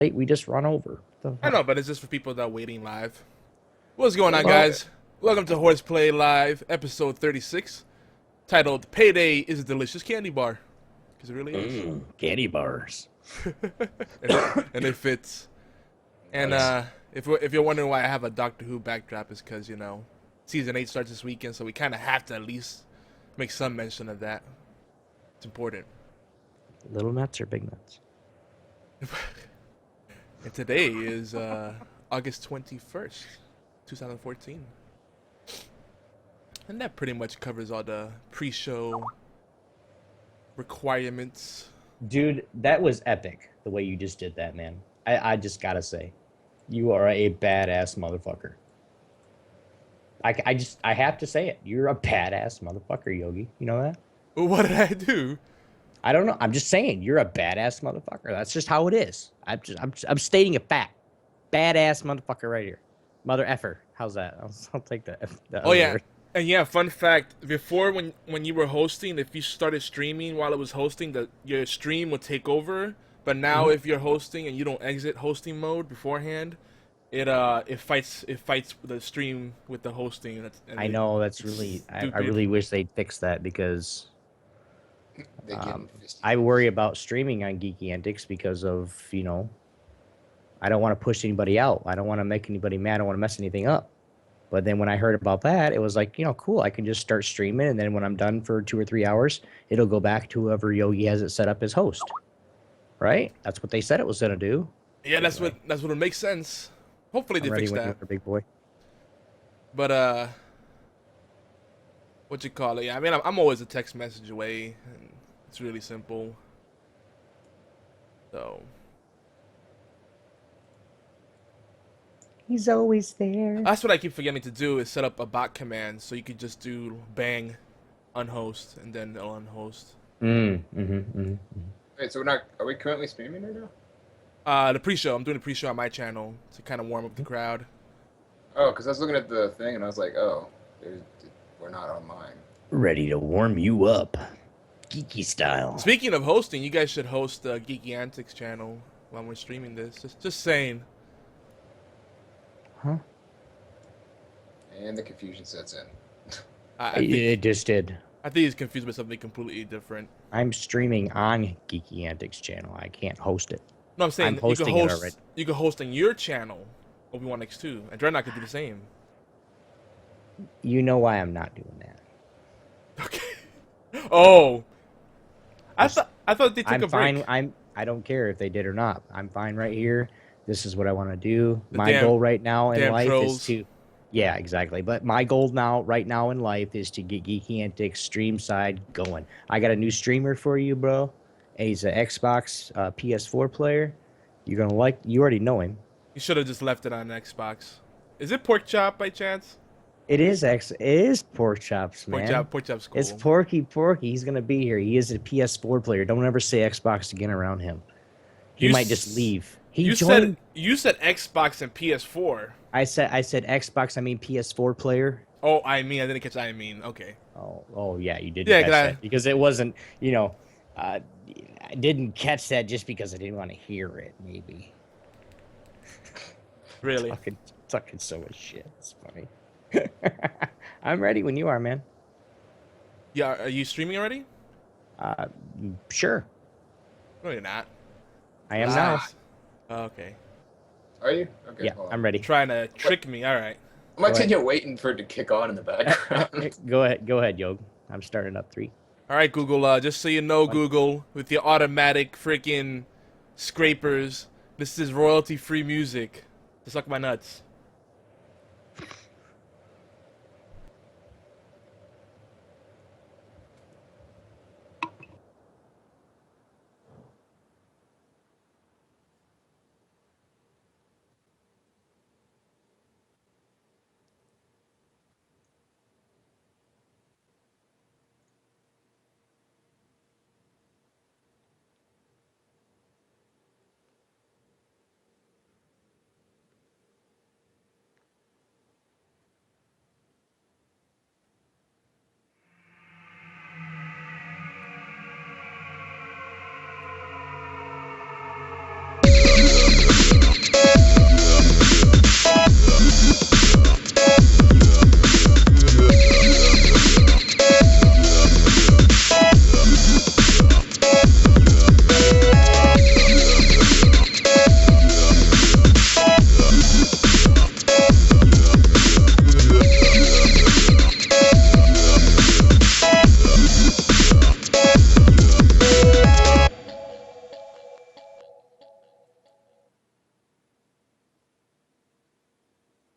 late. We just run over. The I fuck? know, but it's just for people that are waiting live. What's going on, Well, guys? Welcome to HorsePLAY Live, episode 36, titled "Payday is a delicious candy bar," because it really is, candy bars. and it fits. And Nice. if you're wondering why I have a Doctor Who backdrop, is because season 8 starts this weekend, so we kind of have to at least make some mention of that. It's important. Little nuts or big nuts? And today is August 21st, 2014. And that pretty much covers all the pre-show requirements. Dude, that was epic, the way you just did that, man. I just gotta say, you are a badass motherfucker. I have to say it. You're a badass motherfucker, Yogi. You know that? Well, what did I do? I don't know. I'm just saying, you're a badass motherfucker. That's just how it is. I'm stating a fact. Badass motherfucker right here. Mother effer. How's that? I'll take that. Oh yeah, and yeah. Fun fact: before, when you were hosting, if you started streaming while it was hosting, your stream would take over. But now, if you're hosting and you don't exit hosting mode beforehand, it fights the stream with the hosting. I know that's really. I really wish they'd fix that because They get I worry about streaming on Geeky Antics because of I don't want to push anybody out. I don't want to make anybody mad. I don't want to mess anything up. But then when I heard about that, it was like, cool. I can just start streaming, and then when I'm done for 2 or 3 hours, it'll go back to whoever Yogi has it set up as host. Right? That's what they said it was gonna do. Yeah, that's what would make sense. Hopefully they I'm ready fix when that. you're big boy. But what you call it? Yeah, I mean, I'm always a text message away, and it's really simple. So He's always there. that's what I keep forgetting to do is set up a bot command so you could just do bang, unhost, and then it'll unhost. Wait, so we're not? Are we currently streaming right now? The pre-show. I'm doing the pre-show on my channel to kind of warm up the crowd. Oh, because I was looking at the thing and I was like, oh, we're not on mine. Ready to warm you up. Geeky style. Speaking of hosting, you guys should host the Geeky Antics channel while we're streaming this. Just saying. Huh? And the confusion sets in. I think, It just did. I think he's confused with something completely different. I'm streaming on Geeky Antics channel. I can't host it. No, I'm saying I'm hosting it already. You could host on your channel, Obi-Wan X2, and Dreadnought could do the same. You know why I'm not doing that. Okay. Oh, I thought they took I'm a break. fine. I don't care if they did or not. I'm fine right here. This is what I want to do. The My goal right now in damn life trolls. is to, yeah, exactly. But my goal right now in life is to get Geeky Antics stream side going. I got a new streamer for you, bro. He's an Xbox PS4 player. You're gonna like. You already know him. You should have just left it on Xbox. Is it Pork Chop by chance? It is Pork Chops, man. Pork Chop's cool. It's Porky. He's gonna be here. He is a PS4 player. Don't ever say Xbox again around him. He might just leave. You said Xbox and PS4. I said Xbox. I mean PS4 player. Oh, I didn't catch. I mean, okay. Oh yeah, you did. Yeah, catch that because it wasn't. I didn't catch that just because I didn't want to hear it. Maybe. Really? Talking so much shit. It's funny. I'm ready when you are, man. Yeah, are you streaming already? Sure. No, you're not. I am now. Oh, okay. Are you? Okay. Yeah, hold on. I'm ready. Trying to trick me. All right. I'm like sitting here waiting for it to kick on in the background. Go ahead, Yog. I'm starting up 3. All right, Google. Just so you know, Google, with your automatic freaking scrapers, this is royalty-free music. To suck my nuts.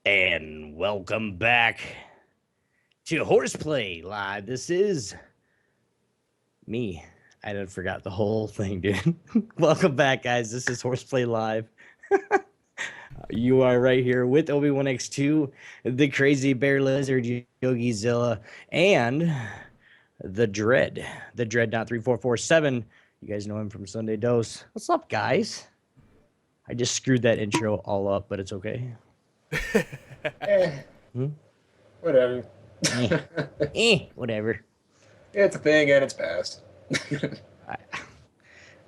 And welcome back to Horseplay Live. This is me. I done forgot the whole thing, dude. Welcome back, guys. This is Horseplay Live. You are right here with Obi-Wan X2, the Crazy Bear Lizard, Yogizilla, and the Dreadnought 3447. You guys know him from Sunday Dose. What's up, guys? I just screwed that intro all up, but it's okay. Whatever. Whatever. It's a thing and it's past.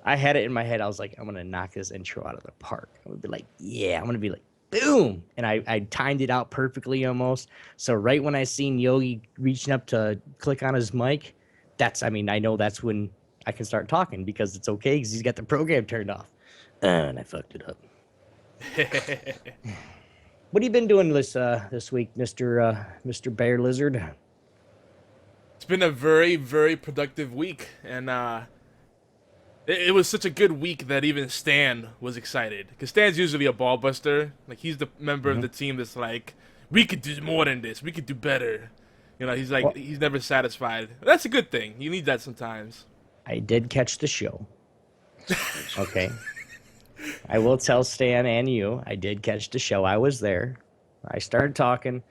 I had it in my head. I was like, I'm gonna knock this intro out of the park. I'm gonna be like, yeah, I'm gonna be like, boom. And I timed it out perfectly almost. So right when I seen Yogi reaching up to click on his mic, I know that's when I can start talking because it's okay because he's got the program turned off. And I fucked it up. What have you been doing this week, Mr. Bear Lizard? It's been a very, very productive week, and it was such a good week that even Stan was excited. Because Stan's usually a ball buster. Like, he's the member of the team that's like, we could do more than this. We could do better. You know, he's like, he's never satisfied. That's a good thing. You need that sometimes. I did catch the show. Okay. I will tell Stan and you, I did catch the show. I was there. I started talking,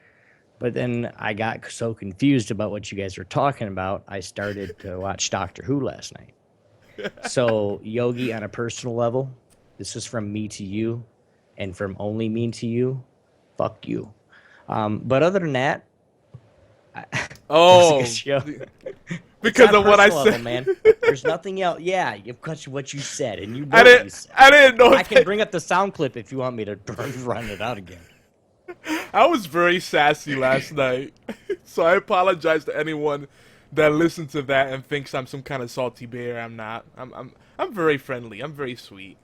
but then I got so confused about what you guys were talking about, I started to watch Doctor Who last night. So, Yogi, on a personal level, this is from me to you, and from only me to you, fuck you. But other than that, Oh, show. because of what I Level, said, man. There's nothing else. Yeah, you've got what you said, and you know I what you didn't. said. I didn't know. I can bring up the sound clip if you want me to run it out again. I was very sassy last night, so I apologize to anyone that listened to that and thinks I'm some kind of salty bear. I'm not. I'm very friendly. I'm very sweet.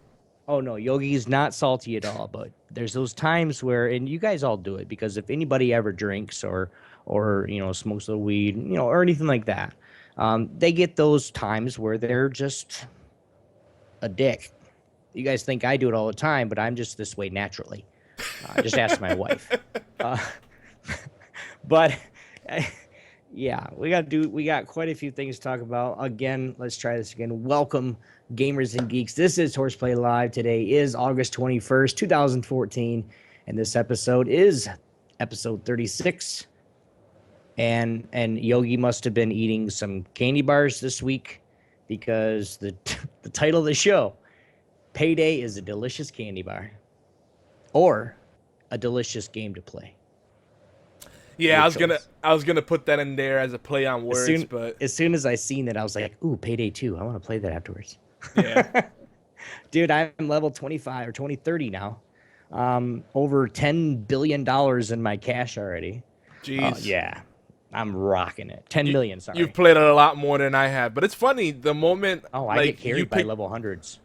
Oh no, Yogi's not salty at all. But there's those times where, and you guys all do it because if anybody ever drinks or smokes a little weed, or anything like that, they get those times where they're just a dick. You guys think I do it all the time, but I'm just this way naturally. Just ask my wife. But yeah, we got quite a few things to talk about. Again, let's try this again. Welcome, gamers and geeks. This is Horseplay Live. Today is August 21st, 2014, and this episode is episode 36. And Yogi must have been eating some candy bars this week because the title of the show, Payday, is a delicious candy bar or a delicious game to play. Yeah, I was gonna put that in there as a play on words, but as soon as I seen it, I was like, "Ooh, Payday 2. I want to play that afterwards." yeah, Dude, I'm level 25 or 2030 now. Over $10 billion in my cash already. jeez, Yeah. I'm rocking it. 10 million, sorry. You've played it a lot more than I have, but it's funny the moment. I get carried by level hundreds.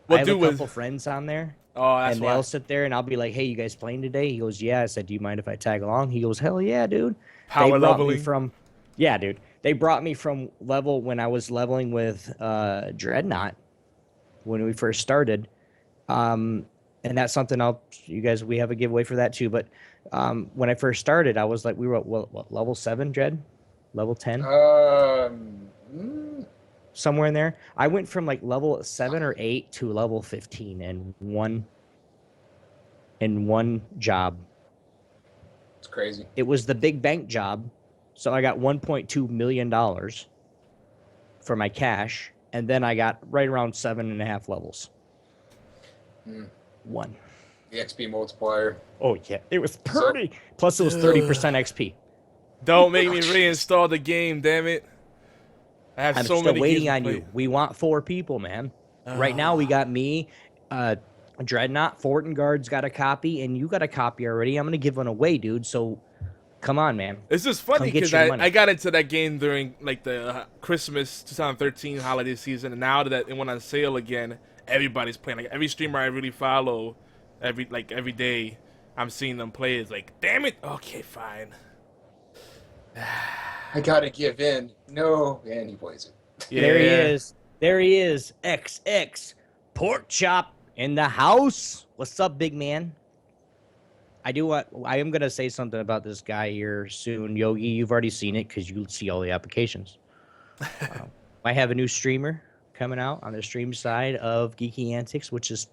What I have dude a was? couple friends on there. Oh, that's And why. they'll sit there and I'll be like, "Hey, you guys playing today?" He goes, "Yeah." I said, "Do you mind if I tag along?" He goes, "Hell yeah, dude." Power They brought me leveling. from, yeah, dude. They brought me from level when I was leveling with Dreadnought when we first started. And that's something we have a giveaway for that too. But when I first started, I was like, we were at what level 7, Dread? Level 10? Somewhere in there. I went from like level 7 or 8 to level 15 in one job. It's crazy. It was the big bank job. So I got $1.2 million for my cash. And then I got right around 7.5 levels. One. The XP multiplier. Oh, yeah. It was pretty. Plus, it was 30% XP. Don't make me reinstall the game, damn it. I have I'm so still many waiting games to on play. you. We want 4 people, man. Right now, we got me, Dreadnought, Fortengard's got a copy, and you got a copy already. I'm going to give one away, dude. So, come on, man. It's just funny Come get because your money. I got into that game during like the Christmas 2013 holiday season, and now that it went on sale again, everybody's playing. Like every streamer I really follow, every day, I'm seeing them play. It's like, damn it. Okay, fine. I gotta give in. No, and he plays it. Yeah. There he is. There he is. XX Pork Chop in the house. What's up, big man? I am gonna say something about this guy here soon, Yogi. You've already seen it because you see all the applications. I have a new streamer coming out on the stream side of Geeky Antics, which is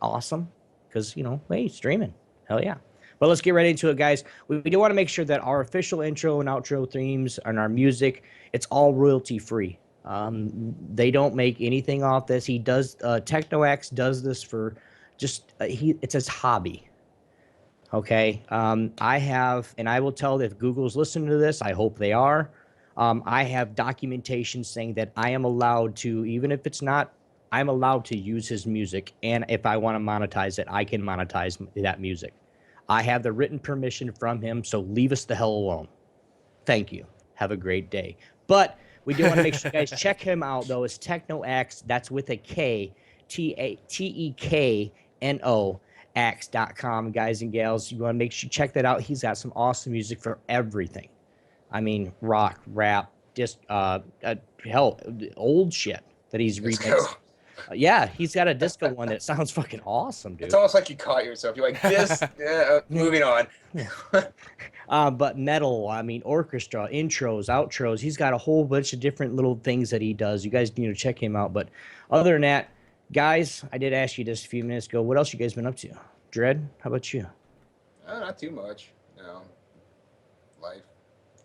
awesome because hey, streaming, hell yeah. But let's get right into it, guys. We do want to make sure that our official intro and outro themes and our music, it's all royalty free. They don't make anything off this. He does TechnoX does this for just it's his hobby. Okay. I have, and I will tell that if Google's listening to this, I hope they are. I have documentation saying that I am allowed to, even if it's not, I'm allowed to use his music. And if I want to monetize it, I can monetize that music. I have the written permission from him, so leave us the hell alone. Thank you. Have a great day. But we do want to make sure you guys check him out, though. It's TechnoX. That's with a K, TEKNO. X.com, guys and gals. You want to make sure you check that out. He's got some awesome music for everything. I mean, rock, rap, just hell, old shit that he's remixed. Yeah, he's got a disco one that sounds fucking awesome, dude. It's almost like you caught yourself. You're like, this, yeah, moving on. But metal, I mean, orchestra, intros, outros. He's got a whole bunch of different little things that he does. You guys need to check him out. But other than that, guys, I did ask you just a few minutes ago, what else you guys been up to? Dread, how about you? Not too much. Life,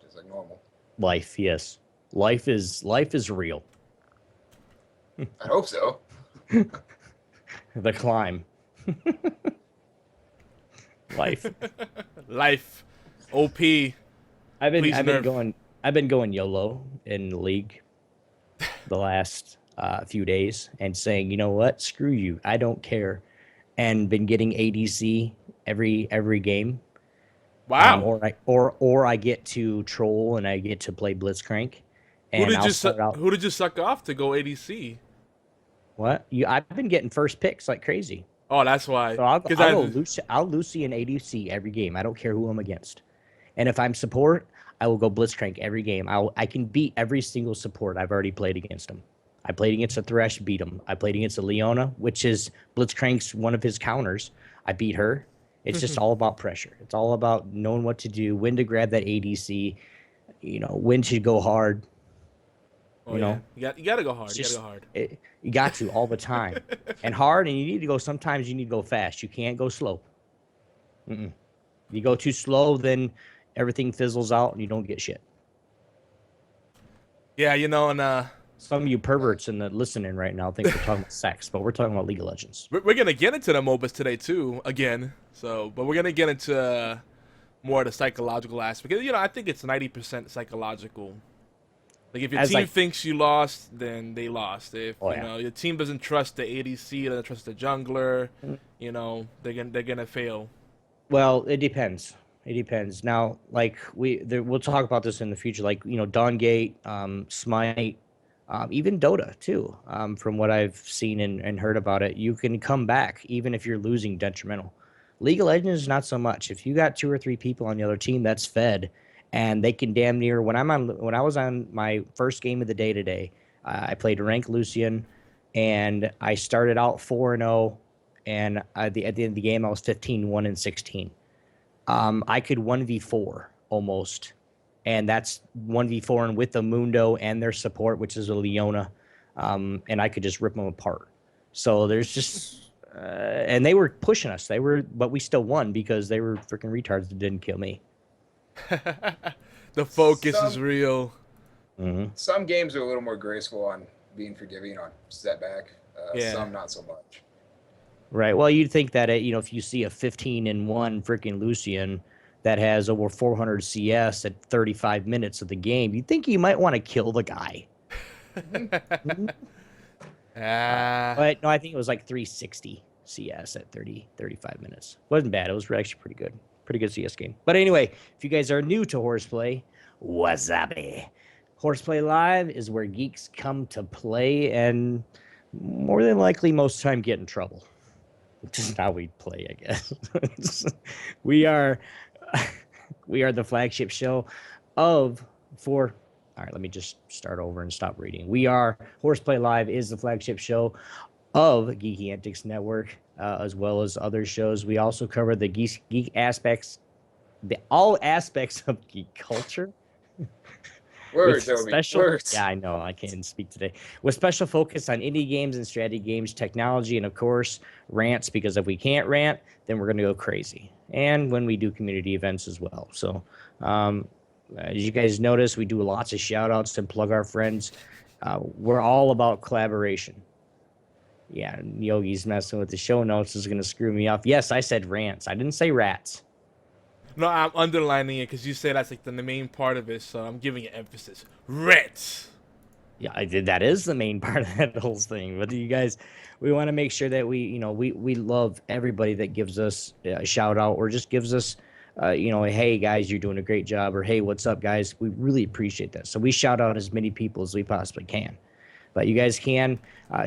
just like normal. Life, yes. Life is real. I hope so. The climb. Life. Life. OP. I've been going YOLO in the league the last few days and saying, you know what, screw you, I don't care, and been getting ADC every game. Wow. Or I get to troll and I get to play Blitzcrank. And who did you suck off to go ADC? What? I've been getting first picks like crazy. Oh, that's why. So I'll Lucy and ADC every game. I don't care who I'm against. And if I'm support, I will go Blitzcrank every game. I can beat every single support I've already played against them. I played against a Thresh, beat him. I played against a Leona, which is Blitzcrank's one of his counters. I beat her. It's just all about pressure. It's all about knowing what to do, when to grab that ADC, when to go hard. Oh, you gotta go hard. You gotta go hard. You got to all the time. And hard, and you need to go. Sometimes you need to go fast. You can't go slow. You go too slow, then everything fizzles out and you don't get shit. Yeah, and some of you perverts in the listening right now think we're talking about sex, but we're talking about League of Legends. We're gonna get into the MOBAs today too, again. But we're gonna get into more of the psychological aspect. I think it's 90% psychological. Like if your team thinks you lost, then they lost. If your team doesn't trust the ADC, doesn't trust the jungler, they're gonna fail. Well, it depends. It depends. Now, like we'll talk about this in the future. Like Dawngate, Smite, even Dota too. From what I've seen and heard about it, you can come back even if you're losing detrimental. League of Legends, not so much. If you got 2 or 3 people on the other team, that's fed. And they can damn near when I was on my first game of the day today, I played rank Lucian, and I started out 4-0, and at the end of the game I was 15-1-16. I could 1v4 almost, and that's 1v4 and with the Mundo and their support, which is a Leona, and I could just rip them apart. So there's just and they were pushing us. But we still won because they were freaking retards that didn't kill me. The focus is real. Some games are a little more graceful on being forgiving on setback. Some not so much. Right. Well, you'd think that if you see a 15-1 freaking Lucian that has over 400 CS at 35 minutes of the game, you'd think you might want to kill the guy. But no, I think it was like 360 CS at 35 minutes. Wasn't bad. It was actually pretty good. Pretty good CS game. But anyway, if you guys are new to HorsePLAY, wasabi. HorsePLAY Live is where geeks come to play and more than likely most of the time get in trouble. Which is how we play, I guess. we are the flagship show All right, let me just start over and stop reading. HorsePLAY Live is the flagship show of Geeky Antics Network, as well as other shows. We also cover the geek aspects, all aspects of geek culture. Words, With Obi. special, Words. yeah, I know I can't speak today. With special focus on indie games and strategy games, technology, and of course rants. Because if we can't rant, then we're gonna go crazy. And when we do community events as well. So, as you guys notice, we do lots of shout outs and plug our friends. We're all about collaboration. Yeah, Yogi's messing with the show notes is gonna screw me up. Yes, I said rants. I didn't say rats. No, I'm underlining it because you say that's like the main part of it, so I'm giving it emphasis. Reds. Yeah, I did. That is the main part of that whole thing. But you guys, we want to make sure that we love everybody that gives us a shout out or just gives us, hey guys, you're doing a great job, or hey, what's up, guys? We really appreciate that. So we shout out as many people as we possibly can. But you guys can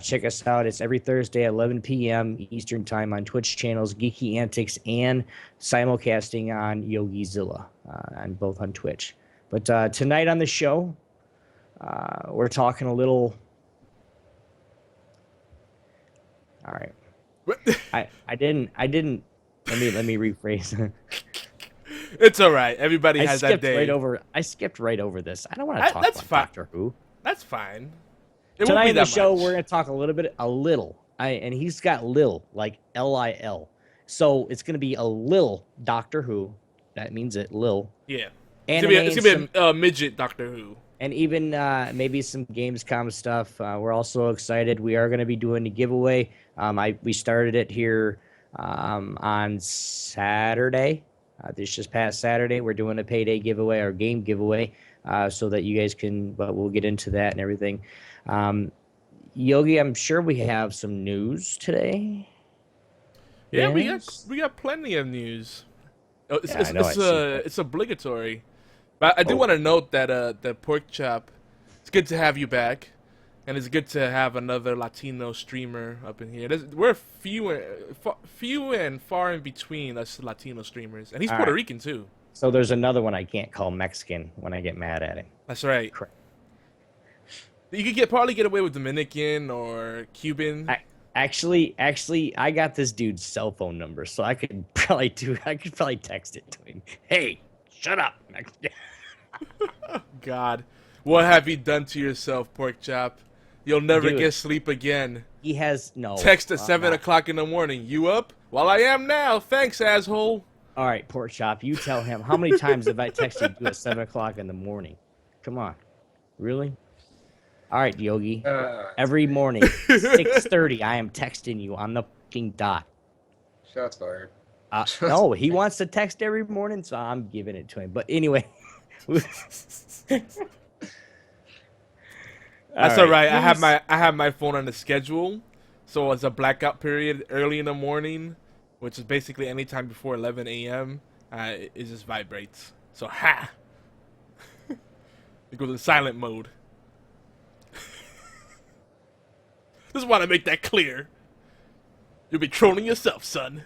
check us out. It's every Thursday at 11 p.m. Eastern Time on Twitch channels, Geeky Antics, and simulcasting on Yogizilla, and both on Twitch. But tonight on the show, we're talking a little. All right. I didn't. Let me rephrase. It's all right. Everybody has that day. I skipped right over this. I don't want to talk that's about fine. Doctor Who. That's fine. It Tonight won't be on the that show, much. we're going to talk a little. And he's got Lil, like Lil. So it's going to be a Lil Doctor Who. That means it, Lil. Yeah. And It's gonna be a midget Doctor Who. And even maybe some Gamescom stuff. We're also excited. We are going to be doing a giveaway. We started it here on Saturday. This just past Saturday, we're doing a Payday giveaway or game giveaway, so that you guys can. But we'll get into that and everything. Yogi, I'm sure we have some news today. Yeah, Yes? we got plenty of news. Oh, it's obligatory. But I do want to note that the Pork Chop, it's good to have you back, and it's good to have another Latino streamer up in here. We're few and far in between us Latino streamers, and he's All Puerto right. Rican too. So there's another one I can't call Mexican when I get mad at him. That's right. Correct. You could probably get away with Dominican or Cuban. Actually, I got this dude's cell phone number, so I could probably text it to him. Hey, shut up. God, what have you done to yourself, Pork Chop? You'll never Dude. get sleep again. He has no. Text at 7 o'clock in the morning. You up? Well, I am now. Thanks, asshole. All right, Pork Chop, you tell him. How many times have I texted you at 7 o'clock in the morning? Come on. Really? All right, Yogi. Every morning, 6:30, I am texting you on the fucking dot. Shots fired. No, he wants to text every morning, so I'm giving it to him. But anyway. That's all right. I have my phone on the schedule, so it's a blackout period early in the morning, which is basically any time before 11 a.m. It just vibrates. So it goes in silent mode. Just want to make that clear. You'll be trolling yourself, son.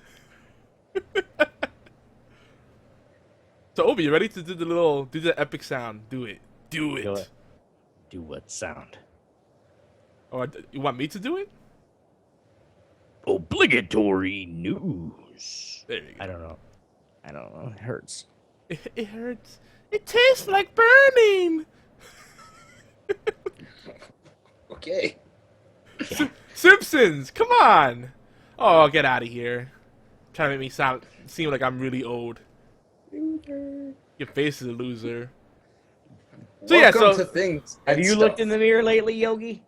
So Obi, you ready to do the epic sound? Do it. Do it. Do what sound? Or you want me to do it? Obligatory news. There you go. I don't know. It hurts. It hurts. It tastes like burning. Okay. Simpsons, come on. Oh, get out of here. Trying to make me seem like I'm really old. Loser. Your face is a loser. Welcome to things. Have you looked in the mirror lately, Yogi?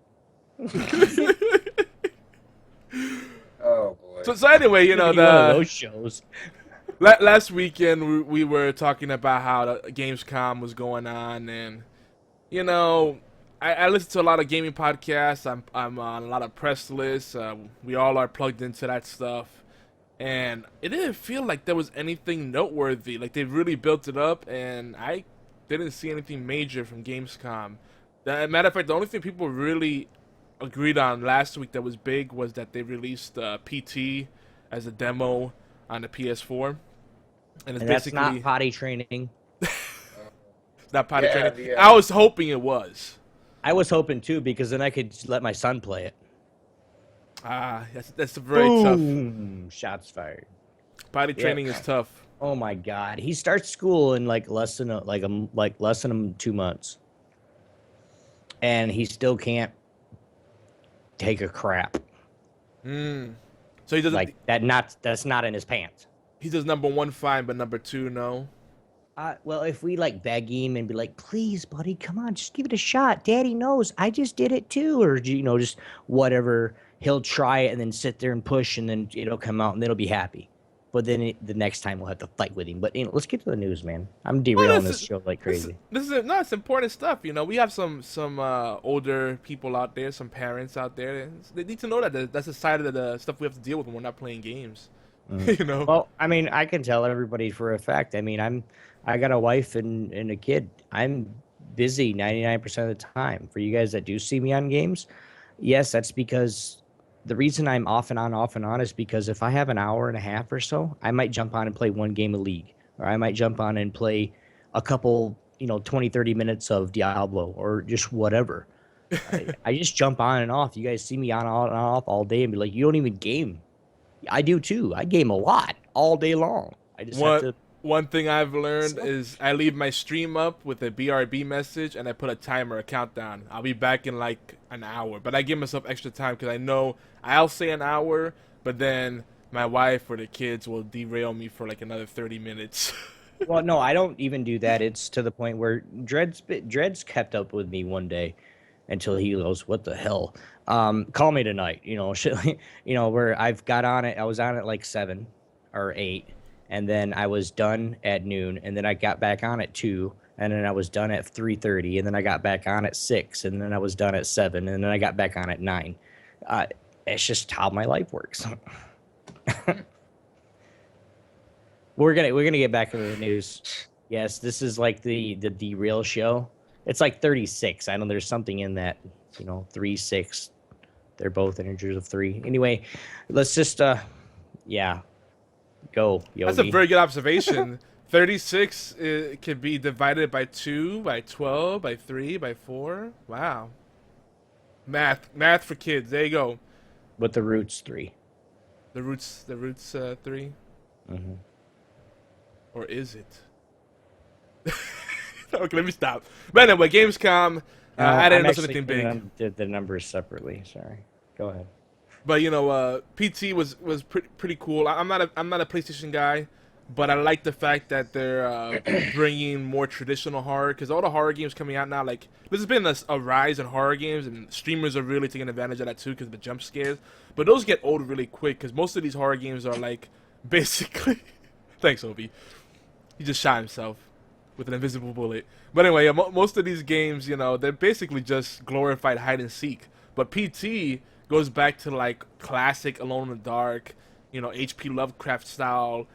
Oh boy. So anyway, you know, One of those shows. last weekend we were talking about how the Gamescom was going on, and you know, I listen to a lot of gaming podcasts. I'm on a lot of press lists. We all are plugged into that stuff, and it didn't feel like there was anything noteworthy. Like they really built it up, and I didn't see anything major from Gamescom. Matter of fact, the only thing people really agreed on last week that was big was that they released PT as a demo on the PS4, and it's And that's basically not potty training. it's not potty Yeah, training. yeah. I was hoping it was. I was hoping too, because then I could let my son play it. That's very tough. Boom! Shots fired. Body Yeah. training is tough. Oh my God. He starts school in like less than 2 months, and he still can't take a crap Mm. So he doesn't. like that. That's not in his pants. He does number one fine, but number two no. Well, if we like beg him and be like, please, buddy, come on, just give it a shot. Daddy knows I just did it too. Or, just whatever. He'll try it and then sit there and push and then it'll come out and then he'll be happy. But then the next time we'll have to fight with him. But let's get to the news, man. I'm derailing this show like crazy. This is no, it's important stuff. We have some older people out there, some parents out there. They need to know that that's the side of the stuff we have to deal with when we're not playing games. Well, I mean, I can tell everybody for a fact. I mean, I got a wife and a kid. I'm busy 99% of the time. For you guys that do see me on games, yes, that's because the reason I'm off and on is because if I have an hour and a half or so, I might jump on and play one game of League, or I might jump on and play a couple, 20, 30 minutes of Diablo or just whatever. I just jump on and off. You guys see me on and off all day and be like, you don't even game. I do too. I game a lot all day long. I just have to. One thing I've learned is I leave my stream up with a BRB message and I put a timer, a countdown. I'll be back in like an hour, but I give myself extra time because I know I'll say an hour, but then my wife or the kids will derail me for like another 30 minutes. Well, no, I don't even do that. It's to the point where Dred's kept up with me one day until he goes, "What the hell? Call me tonight." Shit, where I've got on it. I was on at like 7 or 8. And then I was done at noon, and then I got back on at 2, and then I was done at 3:30, and then I got back on at 6, and then I was done at 7, and then I got back on at 9. It's just how my life works. We're gonna get back into the news. Yes, this is like the derail show. It's like 36. I know there's something in that, 3, 6. They're both integers of 3. Anyway, let's just yeah. Go, Yogi. That's a very good observation. 36 could be divided by 2, by 12, by 3, by 4. Wow. Math for kids. There you go. But the root's 3. The roots 3. Mm-hmm. Or is it? Okay, let me stop. But anyway, Gamescom. I didn't know anything big. The numbers separately. Sorry. Go ahead. But PT was pretty cool. I'm not a PlayStation guy, but I like the fact that they're bringing more traditional horror, because all the horror games coming out now, like there's been a rise in horror games, and streamers are really taking advantage of that too because of the jump scares. But those get old really quick because most of these horror games are like basically. Thanks, Obi. He just shot himself with an invisible bullet. But anyway, most of these games, they're basically just glorified hide and seek. But PT goes back to like classic Alone in the Dark, H.P. Lovecraft style,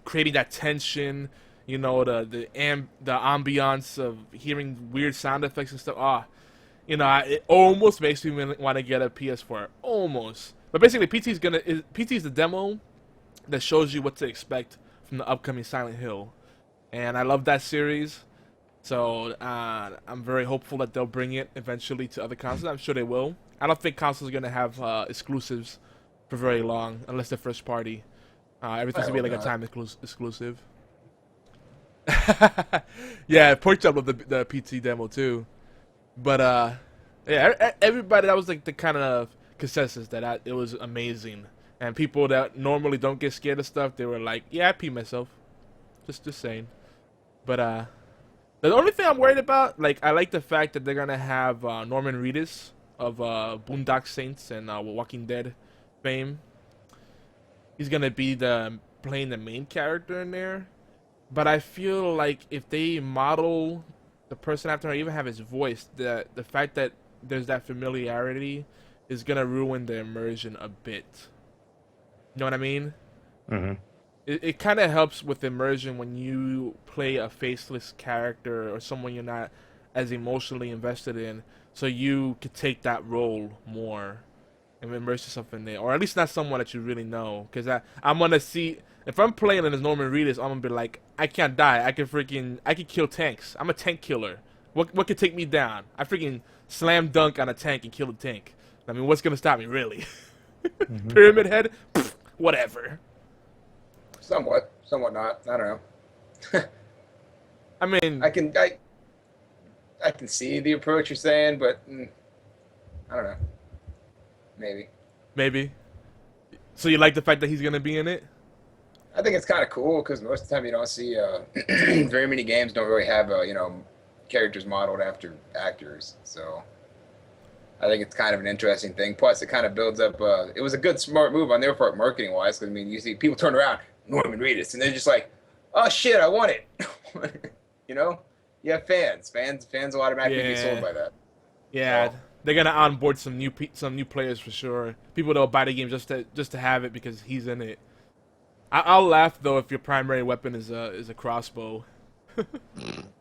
creating that tension, the ambiance of hearing weird sound effects and stuff. It almost makes me want to get a PS4, almost. But basically, PT's the demo that shows you what to expect from the upcoming Silent Hill, and I love that series. So I'm very hopeful that they'll bring it eventually to other consoles. I'm sure they will. I don't think consoles are going to have exclusives for very long, unless they're first party. Everything's going to be like a time exclusive. Yeah, Porkchop loved the PT demo too. But, yeah, everybody, that was like the kind of consensus that it was amazing. And people that normally don't get scared of stuff, they were like, yeah, I peed myself. Just saying. But, the only thing I'm worried about, I like the fact that they're going to have Norman Reedus of Boondock Saints and Walking Dead fame. He's going to be playing the main character in there. But I feel like if they model the person after, or even have his voice, the fact that there's that familiarity is going to ruin the immersion a bit. You know what I mean? Mm-hmm. It kind of helps with immersion when you play a faceless character or someone you're not as emotionally invested in, so you could take that role more and immerse yourself in there, or at least not someone that you really know. Because I'm gonna see, if I'm playing as Norman Reedus, I'm gonna be like, I can't die. I can kill tanks. I'm a tank killer. What could take me down? I freaking slam dunk on a tank and kill a tank. I mean, what's gonna stop me, really? Pyramid Head, pff, whatever. Somewhat not. I don't know. I mean, I can see the approach you're saying, but I don't know. Maybe. So you like the fact that he's gonna be in it? I think it's kind of cool because most of the time you don't see very many games don't really have characters modeled after actors. So I think it's kind of an interesting thing. Plus, it kind of builds up. It was a good, smart move on their part, marketing wise. Because I mean, you see people turn around, Norman Reedus, and they're just like, "Oh shit, I want it." You know, you have fans. Fans will automatically be sold by that. Yeah, so, they're gonna onboard some new players for sure. People that'll buy the game just to have it because he's in it. I'll laugh though if your primary weapon is a crossbow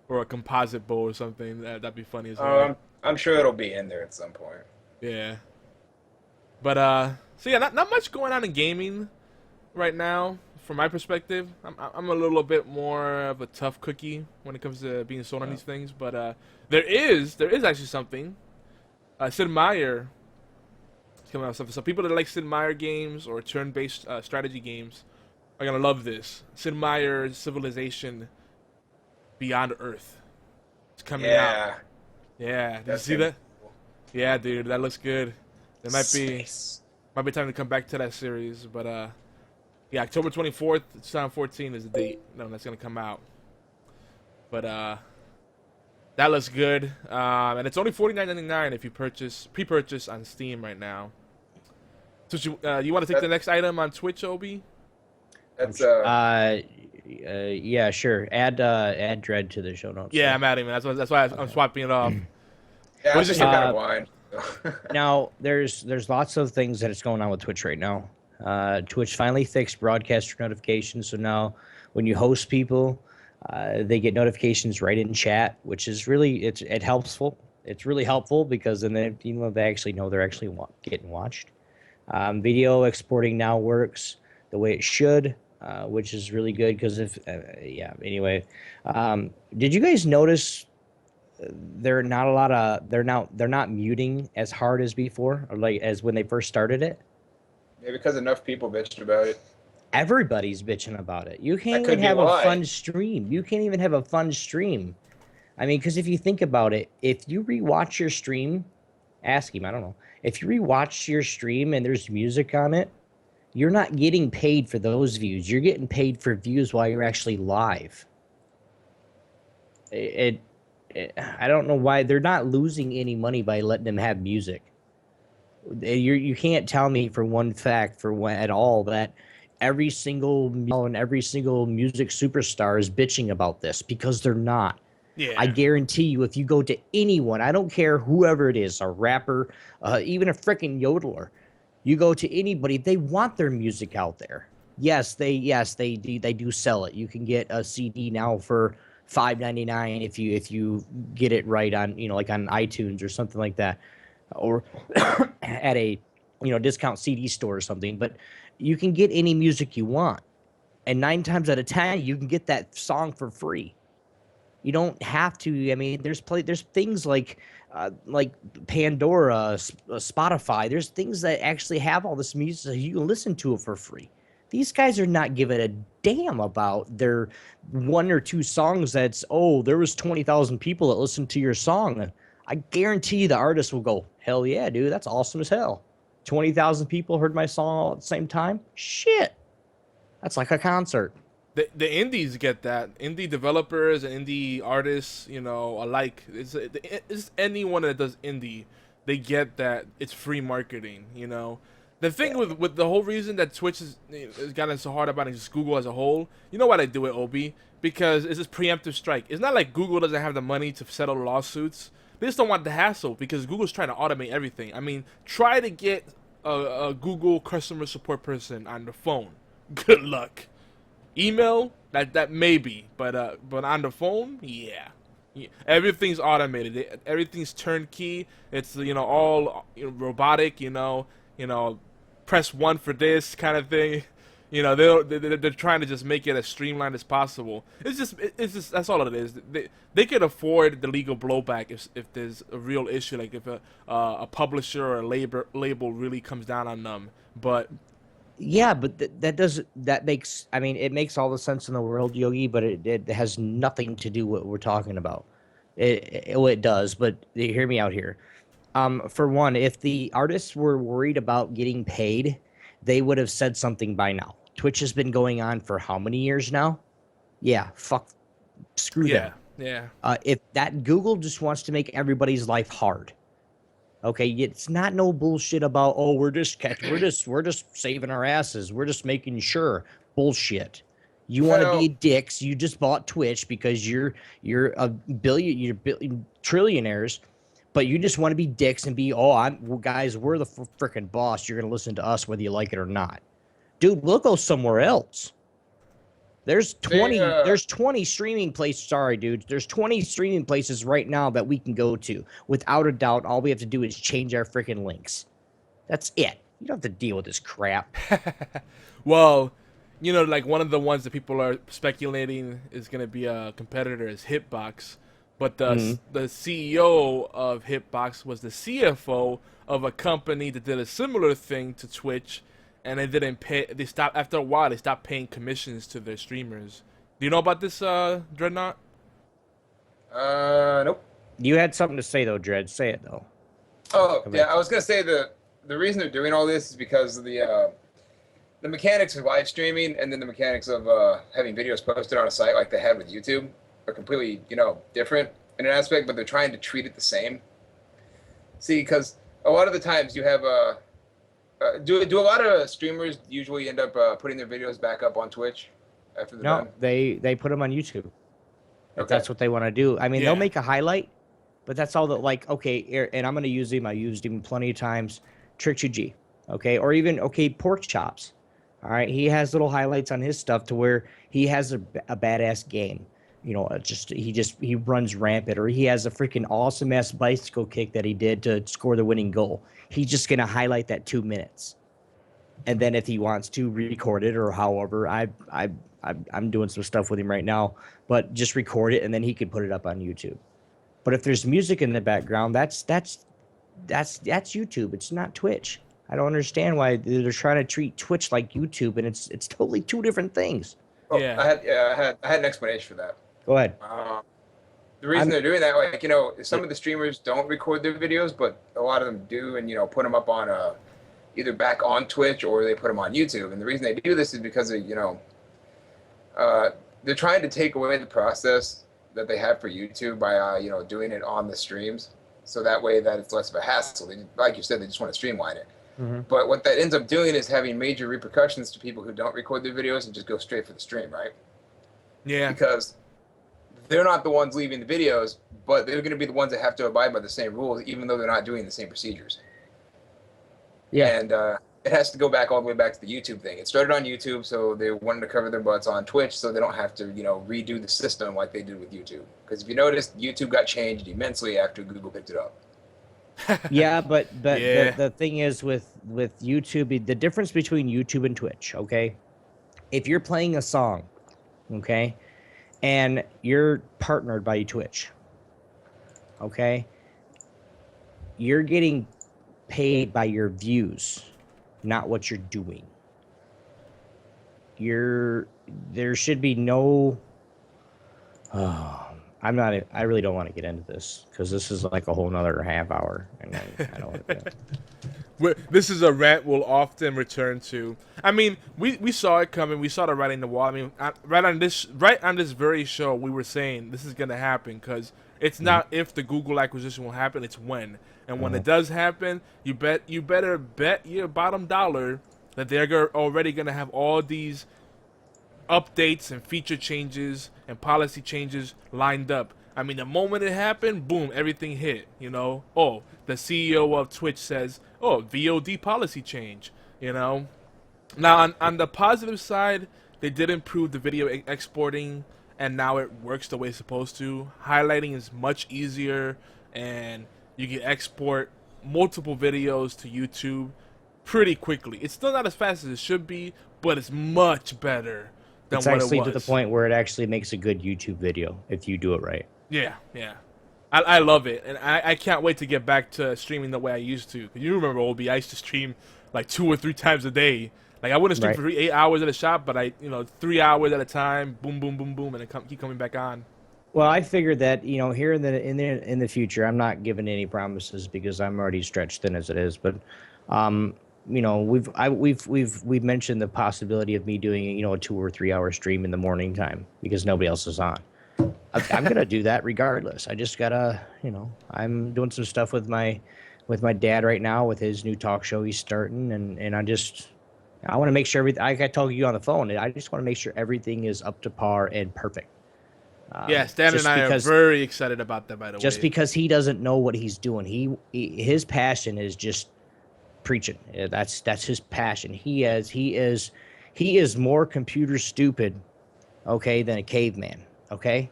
or a composite bow or something. That'd be funny as well. I'm sure it'll be in there at some point. Yeah. But so yeah, not much going on in gaming right now from my perspective. I'm a little bit more of a tough cookie when it comes to being sold on these things. But there is actually something. Sid Meier is coming out with something. So people that like Sid Meier games or turn-based strategy games are gonna love this. Sid Meier's Civilization Beyond Earth. It's coming out. Yeah, did you see that? Cool. Yeah, dude, that looks good. It might be time to come back to that series, but yeah, October 24th, 2014 is the date. No, that's gonna come out. But that looks good, and it's only $49.99 if you pre-purchase on Steam right now. So you want to take the next item on Twitch, Obi? That's yeah, sure. Add Dread to the show notes. Yeah, I'm adding it. That's why I'm swapping it off. yeah, I just got wine. Now there's lots of things that is going on with Twitch right now. Twitch finally fixed broadcaster notifications, so now when you host people, they get notifications right in chat, which is really it helpful. It's really helpful because then they actually know they're actually getting watched. Video exporting now works the way it should, which is really good because anyway, did you guys notice they're not muting as hard as before, or like as when they first started it? Yeah, because enough people bitched about it. Everybody's bitching about it. You can't even have a fun stream. You can't even have a fun stream. I mean, because if you think about it, if you rewatch your stream, ask him, I don't know. If you rewatch your stream and there's music on it, you're not getting paid for those views. You're getting paid for views while you're actually live. I don't know why they're not losing any money by letting them have music. You can't tell me for one fact at all that every single music superstar is bitching about this, because they're not. Yeah. I guarantee you, if you go to anyone, I don't care whoever it is, a rapper, even a freaking yodeler, you go to anybody, they want their music out there. Yes, they do sell it. You can get a CD now for $5.99 if you get it right on like on iTunes or something like that, or at a discount CD store or something. But you can get any music you want, and 9 times out of 10 you can get that song for free. You don't have to. I mean, there's things like Pandora, Spotify. There's things that actually have all this music, so you can listen to it for free. These guys are not giving a damn about their 1 or 2 songs there was 20,000 people that listened to your song. I guarantee the artist will go, hell yeah, dude, that's awesome as hell. 20,000 people heard my song all at the same time? Shit. That's like a concert. The indies get that. Indie developers and indie artists, alike. It's anyone that does indie, they get that it's free marketing, The thing with the whole reason that Twitch has gotten so hard about it, just Google as a whole, you know why they do it, Obi? Because it's this preemptive strike. It's not like Google doesn't have the money to settle lawsuits. They just don't want the hassle because Google's trying to automate everything. I mean, try to get a Google customer support person on the phone. Good luck. Email, that maybe, but on the phone, yeah. Everything's automated. Everything's turnkey. It's all robotic. Press 1 for this kind of thing. They're trying to just make it as streamlined as possible. It's just that's all it is. They could afford the legal blowback if there's a real issue, like if a publisher or a label really comes down on them. But Yeah, but that makes, I mean, it makes all the sense in the world, Yogi, but it has nothing to do with what we're talking about. Well, it does, but hear me out here. For one, if the artists were worried about getting paid, they would have said something by now. Twitch has been going on for how many years now? Yeah, fuck, screw them. yeah, yeah, If that Google just wants to make everybody's life hard. Okay, it's not no bullshit about, oh, we're just saving our asses. We're just making sure. Bullshit. You want to be Well, dicks. You just bought Twitch because you're trillionaires, but you just want to be dicks and be, oh, well, guys, we're the freaking boss. You're gonna listen to us whether you like it or not. Dude, we'll go somewhere else. There's they 20 there's 20 streaming places. Sorry, dude. There's 20 streaming places right now that we can go to. Without a doubt, all we have to do is change our freaking links. That's it. You don't have to deal with this crap. well, you know, like one of the ones that people are speculating is going to be a competitor is Hitbox, but the CEO of Hitbox was the CFO of a company that did a similar thing to Twitch, and they didn't pay. They stopped after a while. They stopped paying commissions to their streamers. Do you know about this, Dreadnought? nope. You had something to say though, Dred. Say it though. Oh, Come yeah, back. I was gonna say the reason they're doing all this is because of the mechanics of live streaming and then the mechanics of having videos posted on a site like they had with YouTube are completely, different in an aspect, but they're trying to treat it the same. See, because a lot of the times you have do a lot of streamers usually end up putting their videos back up on Twitch after they're No, done? they put them on YouTube. If Okay. that's what they want to do. I mean, they'll Yeah. make a highlight, but that's all that, like, okay, and I'm going to use him. I used him plenty of times. Trick 2G, okay? Or even, okay, Pork Chops. All right, he has little highlights on his stuff to where he has a badass game. He runs rampant, or he has a freaking awesome ass bicycle kick that he did to score the winning goal. He's just going to highlight that 2 minutes. And then if he wants to record it or however, I'm doing some stuff with him right now, but just record it and then he can put it up on YouTube. But if there's music in the background, that's YouTube. It's not Twitch. I don't understand why they're trying to treat Twitch like YouTube, and it's totally two different things. Oh, Yeah. I had an explanation for that. Go ahead. The reason I'm- they're doing that, like, some of the streamers don't record their videos, but a lot of them do, and put them up on either back on Twitch or they put them on YouTube. And the reason they do this is because of, they're trying to take away the process that they have for YouTube by doing it on the streams, so that way that it's less of a hassle. Like you said, they just want to streamline it. Mm-hmm. But what that ends up doing is having major repercussions to people who don't record their videos and just go straight for the stream, right? Yeah. Because they're not the ones leaving the videos, but they're going to be the ones that have to abide by the same rules, even though they're not doing the same procedures. Yeah. And it has to go back all the way back to the YouTube thing. It started on YouTube, so they wanted to cover their butts on Twitch so they don't have to, redo the system like they did with YouTube. Because if you noticed, YouTube got changed immensely after Google picked it up. Yeah, but Yeah. the thing is with YouTube, the difference between YouTube and Twitch, okay? If you're playing a song, okay, and you're partnered by Twitch, okay, you're getting paid by your views, not what you're doing. There should be no I really don't want to get into this because this is like a whole nother half hour, and I don't want to. This is a rant we'll often return to. I mean, we saw it coming. We saw the writing on the wall. I mean, right on this very show, we were saying this is gonna happen because it's not if the Google acquisition will happen, it's when. And when it does happen, you better bet your bottom dollar that they're already gonna have all these updates and feature changes and policy changes lined up. I mean, the moment it happened, boom, everything hit, Oh, the CEO of Twitch says, oh, VOD policy change, Now, on the positive side, they did improve the video exporting, and now it works the way it's supposed to. Highlighting is much easier, and you can export multiple videos to YouTube pretty quickly. It's still not as fast as it should be, but it's much better than It's what it actually was. to the point where it actually makes a good YouTube video if you do it right. Yeah. I love it, and I can't wait to get back to streaming the way I used to. You remember, Obi, I used to stream like 2 or 3 times a day. Like I wouldn't stream Right. for 8 hours at a shot, but 3 hours at a time, boom, boom, boom, boom, and then keep coming back on. Well, I figured that here in the future, I'm not giving any promises because I'm already stretched thin as it is. But we've mentioned the possibility of me doing a 2 or 3 hour stream in the morning time because nobody else is on. I'm gonna do that regardless. I just gotta I'm doing some stuff with my dad right now with his new talk show he's starting, and I want to make sure everything. Like I told you on the phone, I just want to make sure everything is up to par and perfect. Yeah, Stan and I are very excited about that. By the way, just because he doesn't know what he's doing, his passion is just preaching. That's his passion. He is more computer stupid, okay, than a caveman. Okay,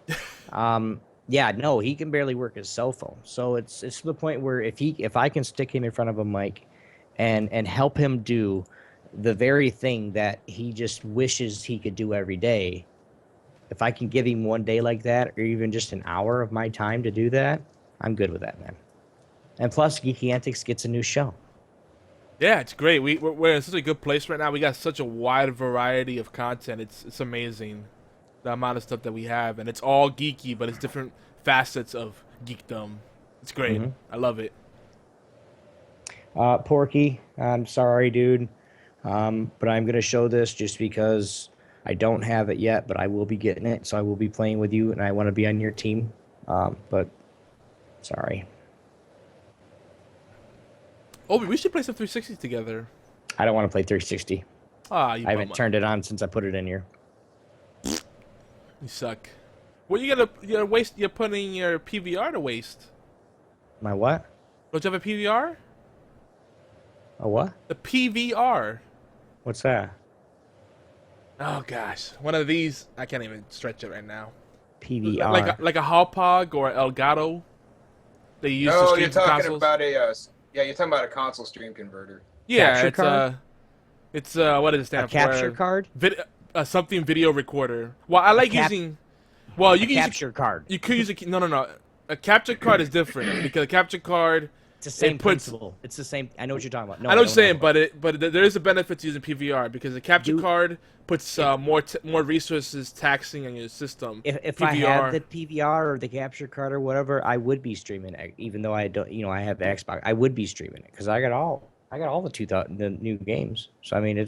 yeah, no, he can barely work his cell phone. So it's to the point where if I can stick him in front of a mic, and help him do the very thing that he just wishes he could do every day. If I can give him one day like that, or even just an hour of my time to do that, I'm good with that, man. And plus, Geeky Antics gets a new show. yeah, it's great. We're in such a good place right now. We got such a wide variety of content. It's amazing, the amount of stuff that we have, and it's all geeky, but it's different facets of geekdom. It's great. Mhm. I love it. Porky, I'm sorry, dude, but I'm gonna show this just because I don't have it yet, but I will be getting it, so I will be playing with you, and I want to be on your team. But sorry, Oh, we should play some 360s together. I don't want to play 360. Ah, I haven't turned it on since I put it in here. You suck. Well, you're waste. You're putting your PVR to waste. My what? Don't you have a PVR? A what? The PVR. What's that? Oh gosh, one of these. I can't even stretch it right now. PVR. Like a Hauppauge or Elgato. They use to No, stream you're to talking consoles. about you're talking about a console stream converter. Yeah, Capture it's card? it's what does it stand A for? capture card? Something video recorder. Well, I like using. Well, you can Capture card. You could use no. A capture card is different because a capture card. It's the same puts- principle. It's the same. I know what you're talking about. No, I know what you're don't saying, but there is a benefit to using PVR because a capture Dude. card puts more resources taxing on your system. If I had the PVR or the capture card or whatever, I would be streaming it. Even though I don't, I have the Xbox, I would be streaming it because I got all the new games. So I mean,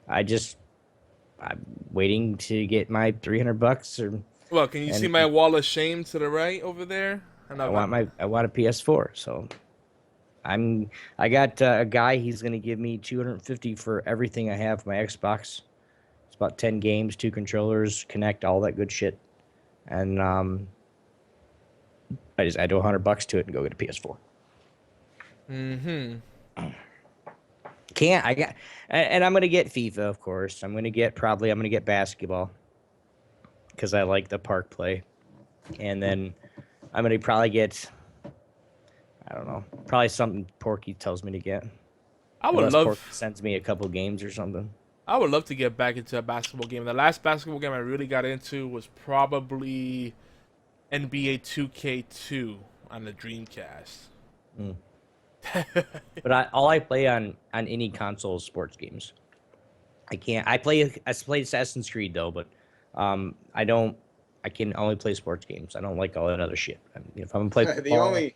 I'm waiting to get my $300 or. Well, can you see my wall of shame to the right over there? I want a PS4, so I got a guy. He's gonna give me $250 for everything I have for my Xbox. It's about 10 games, 2 controllers, Connect, all that good shit, and I add $100 to it and go get a PS4. Mm-hmm. And I'm gonna get FIFA, of course. I'm gonna get basketball because I like the park play, and then I'm gonna probably get, I don't know, probably something Porky tells me to get. Unless Porky sends me a couple games or something. I would love to get back into a basketball game. The last basketball game I really got into was probably NBA 2K2 on the Dreamcast. Mm. But all I play on any console is sports games. I played Assassin's Creed though, but I can only play sports games. I don't like all that other shit. If I'm gonna play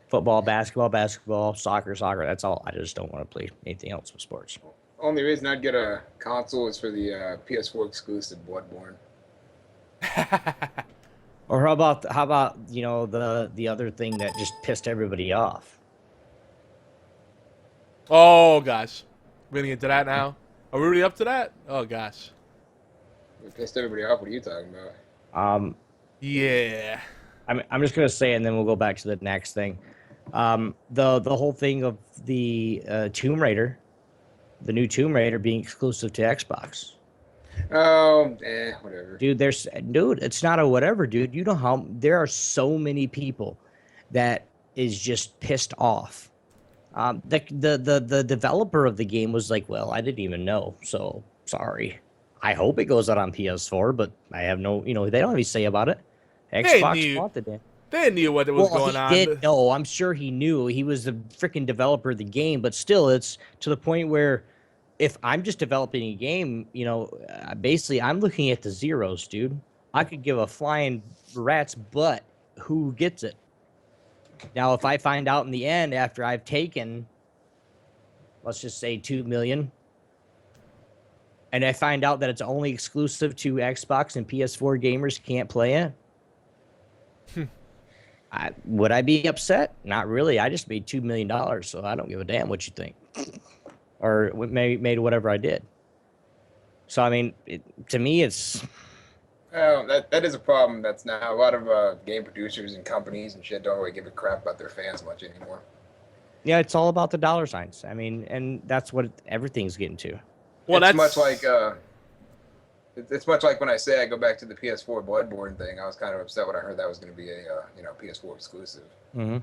football, basketball, soccer, that's all. I just don't want to play anything else with sports. Only reason I'd get a console is for the PS4 exclusive Bloodborne. Or how about the other thing that just pissed everybody off? Oh gosh, really into that now? Are we really up to that? Oh gosh. We pissed everybody off. What are you talking about? Yeah. I'm just gonna say, and then we'll go back to the next thing. The whole thing of the Tomb Raider, the new Tomb Raider being exclusive to Xbox. Oh, whatever. Dude, it's not a whatever, dude. You know how there are so many people that is just pissed off. The developer of the game was like, well, I didn't even know, so sorry. I hope it goes out on PS4, but I have no, they don't have any say about it. Xbox wanted it. They knew what was going he on. did. No, I'm sure he knew. He was the freaking developer of the game, but still, it's to the point where if I'm just developing a game, basically I'm looking at the zeros, dude. I could give a flying rat's butt who gets it. Now, if I find out in the end after I've taken, let's just say 2 million, and I find out that it's only exclusive to Xbox and PS4 gamers can't play it, would I be upset? Not really. I just made $2 million, so I don't give a damn what you think. Or made whatever I did. So, I mean, to me, it's... Well, that is a problem. That's now a lot of game producers and companies and shit don't really give a crap about their fans much anymore. Yeah, it's all about the dollar signs. I mean, and that's what everything's getting to. Well, it's much like it's much like when I say I go back to the PS4 Bloodborne thing. I was kind of upset when I heard that was going to be a PS4 exclusive. Mm-hmm.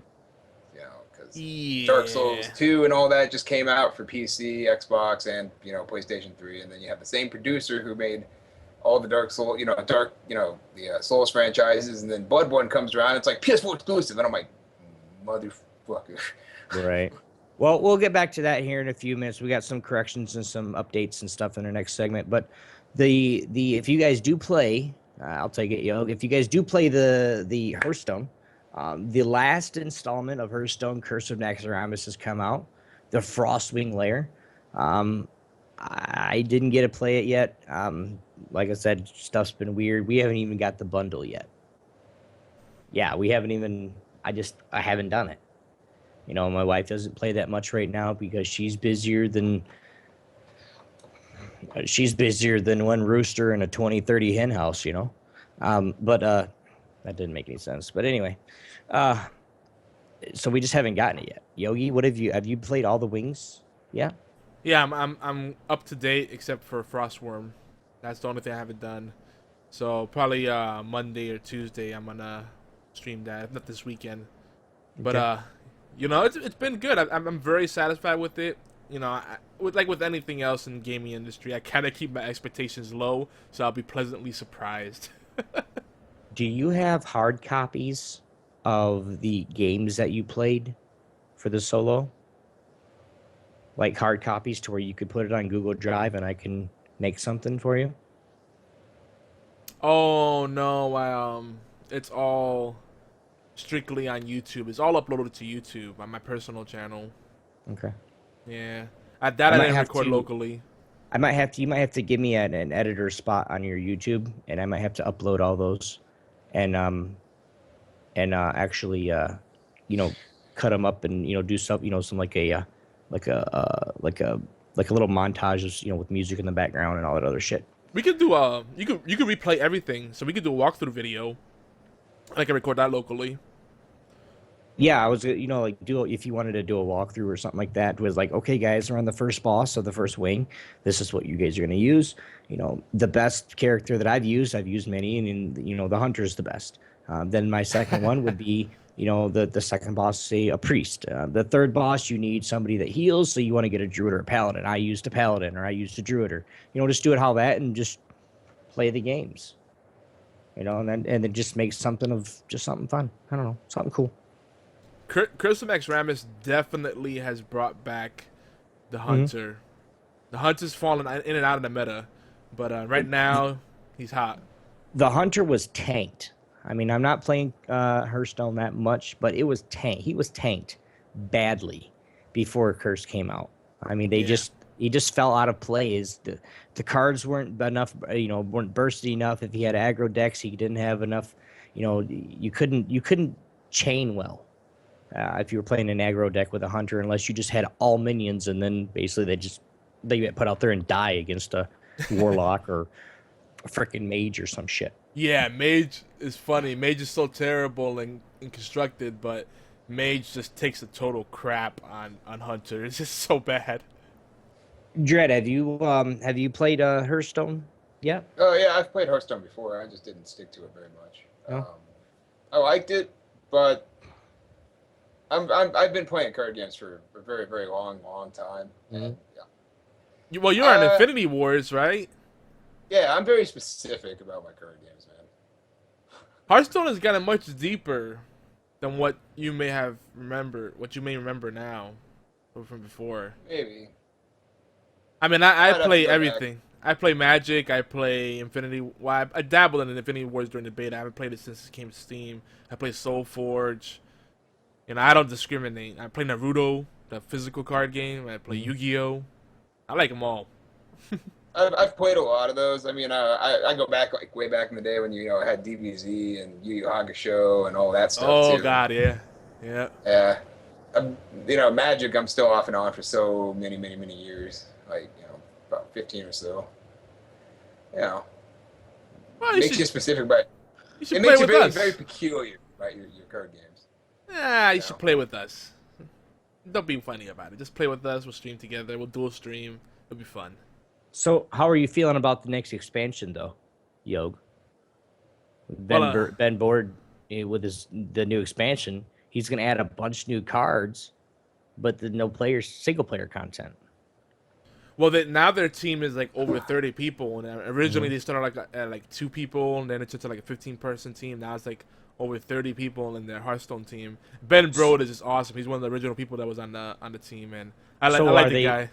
Because Dark Souls 2 and all that just came out for PC, Xbox, and PlayStation 3, and then you have the same producer who made all the Dark Souls, the Souls franchises, and then Bloodborne comes around, it's like PS4 exclusive, and I'm like, motherfucker. Right. Well, we'll get back to that here in a few minutes. We got some corrections and some updates and stuff in our next segment, but the if you guys do play, I'll take it, if you guys do play the Hearthstone, the last installment of Hearthstone Curse of Naxxramas has come out, the Frostwing Lair. I didn't get to play it yet. Like I said, stuff's been weird. We haven't even got the bundle yet. Yeah, we haven't even. I haven't done it. My wife doesn't play that much right now because she's busier than one rooster in a 20-30 hen house. But that didn't make any sense. But anyway, so we just haven't gotten it yet. Yogi, what have you played all the wings? Yeah. Yeah, I'm up to date except for Frostworm. That's the only thing I haven't done. So probably Monday or Tuesday I'm gonna stream that. If not this weekend. But Okay. it's been good. I'm very satisfied with it. With anything else in the gaming industry, I kind of keep my expectations low, so I'll be pleasantly surprised. Do you have hard copies of the games that you played for the solo? Like hard copies to where you could put it on Google Drive and I can make something for you? Oh no, it's all strictly on YouTube. It's all uploaded to YouTube on my personal channel. Okay. Yeah, I didn't record locally. You might have to give me an editor spot on your YouTube, and I might have to upload all those, and actually cut them up and do some like a little montages with music in the background and all that other shit. We could do you could replay everything, so we could do a walkthrough video. I can record that locally. Yeah, I was if you wanted to do a walkthrough or something like that, it was like, okay guys, we're on the first boss of the first wing. This is what you guys are gonna use. The best character that I've used many, and the hunter is the best. Then my second one would be the second boss, say a priest. The third boss, you need somebody that heals, so you want to get a druid or a paladin. I used a paladin, or I used a druid, or just do it how that and just play the games. And then just make something fun. I don't know, something cool. Curse of Naxxramas definitely has brought back the hunter. The hunter's fallen in and out of the meta, but right now he's hot. The hunter was tanked. I mean, I'm not playing Hearthstone that much, but it was tanked. He was tanked badly before Curse came out. I mean, he just fell out of play. The cards weren't enough, weren't bursty enough. If he had aggro decks, he didn't have enough. You couldn't chain well if you were playing an aggro deck with a hunter, unless you just had all minions, and then basically they get put out there and die against a warlock or a freaking mage or some shit. Yeah, mage is funny. Mage is so terrible and constructed, but mage just takes a total crap on hunter. It's just so bad. Dread, have you played Hearthstone yet? Oh yeah, I've played Hearthstone before. I just didn't stick to it very much. Oh. I liked it, but I've been playing card games for a very, very long time. And, yeah. You're on Infinity Wars, right? Yeah, I'm very specific about my card games, man. Hearthstone has gotten much deeper. than what you may remember now from before. Maybe. I mean, I I'd have to play go back. everything. I play Magic. I play Infinity. Well, I dabbled in Infinity Wars during the beta. I haven't played it since it came to Steam. I play Soul Forge. You know, I don't discriminate. I play Naruto, the physical card game. I play Yu-Gi-Oh. I like them all. I've played a lot of those. I mean, I go back like way back in the day when had DBZ and Yu Yu Hakusho and all that stuff Oh too. God, yeah, yeah. Yeah. Magic. I'm still off and on for so many years. Like about 15 or so. Well, Makes you specific, but you should it play makes you with very us. very peculiar, right? Your card games. You should play with us. Don't be funny about it. Just play with us. We'll stream together. We'll dual stream. It'll be fun. So, how are you feeling about the next expansion, though, Yog? Ben Board with the new expansion, he's going to add a bunch of new cards, but no single player content. Well, now their team is like over 30 people, and originally they started at like 2 people, and then it's just like a 15-person team. Now it's like over 30 people in their Hearthstone team. Ben Brode is just awesome. He's one of the original people that was on the team, and I like the guy.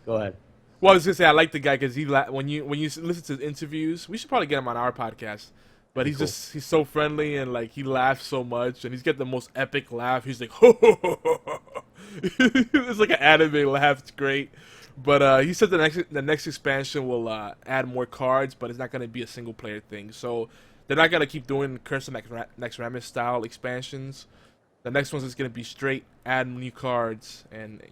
Go ahead. Well, I was gonna say I like the guy because when you listen to his interviews, we should probably get him on our podcast. But he's so friendly and like he laughs so much, and he's got the most epic laugh. He's like, ho, ho, ho, ho, ho. It's like an anime laugh. It's great. But he said the next expansion will add more cards, but it's not gonna be a single player thing. So they're not gonna keep doing Curse of Naxxramas style expansions. The next one's just gonna be straight add new cards and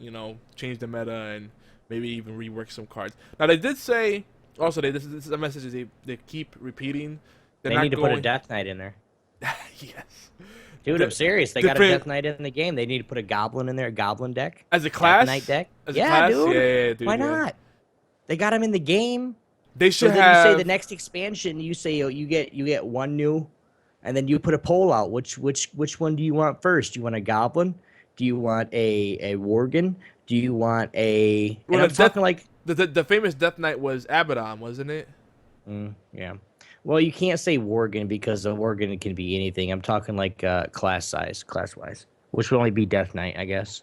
change the meta and maybe even rework some cards. Now they did say also this is a message they keep repeating. They need to put a Death Knight in there. Yes, dude, I'm serious. They got a Death Knight in the game. They need to put a Goblin in there, a Goblin deck as a class. Death Knight deck. As yeah, a class? dude. Yeah, dude. Why not? They got him in the game. They should then have. You say the next expansion. You say you get one new, and then you put a poll out. Which one do you want first? Do you want a Goblin? Do you want a Worgen? Do you want a? Well, I'm talking like the famous Death Knight was Abaddon, wasn't it? Yeah. Well, you can't say Worgen because a Worgen can be anything. I'm talking like class wise, which would only be Death Knight, I guess.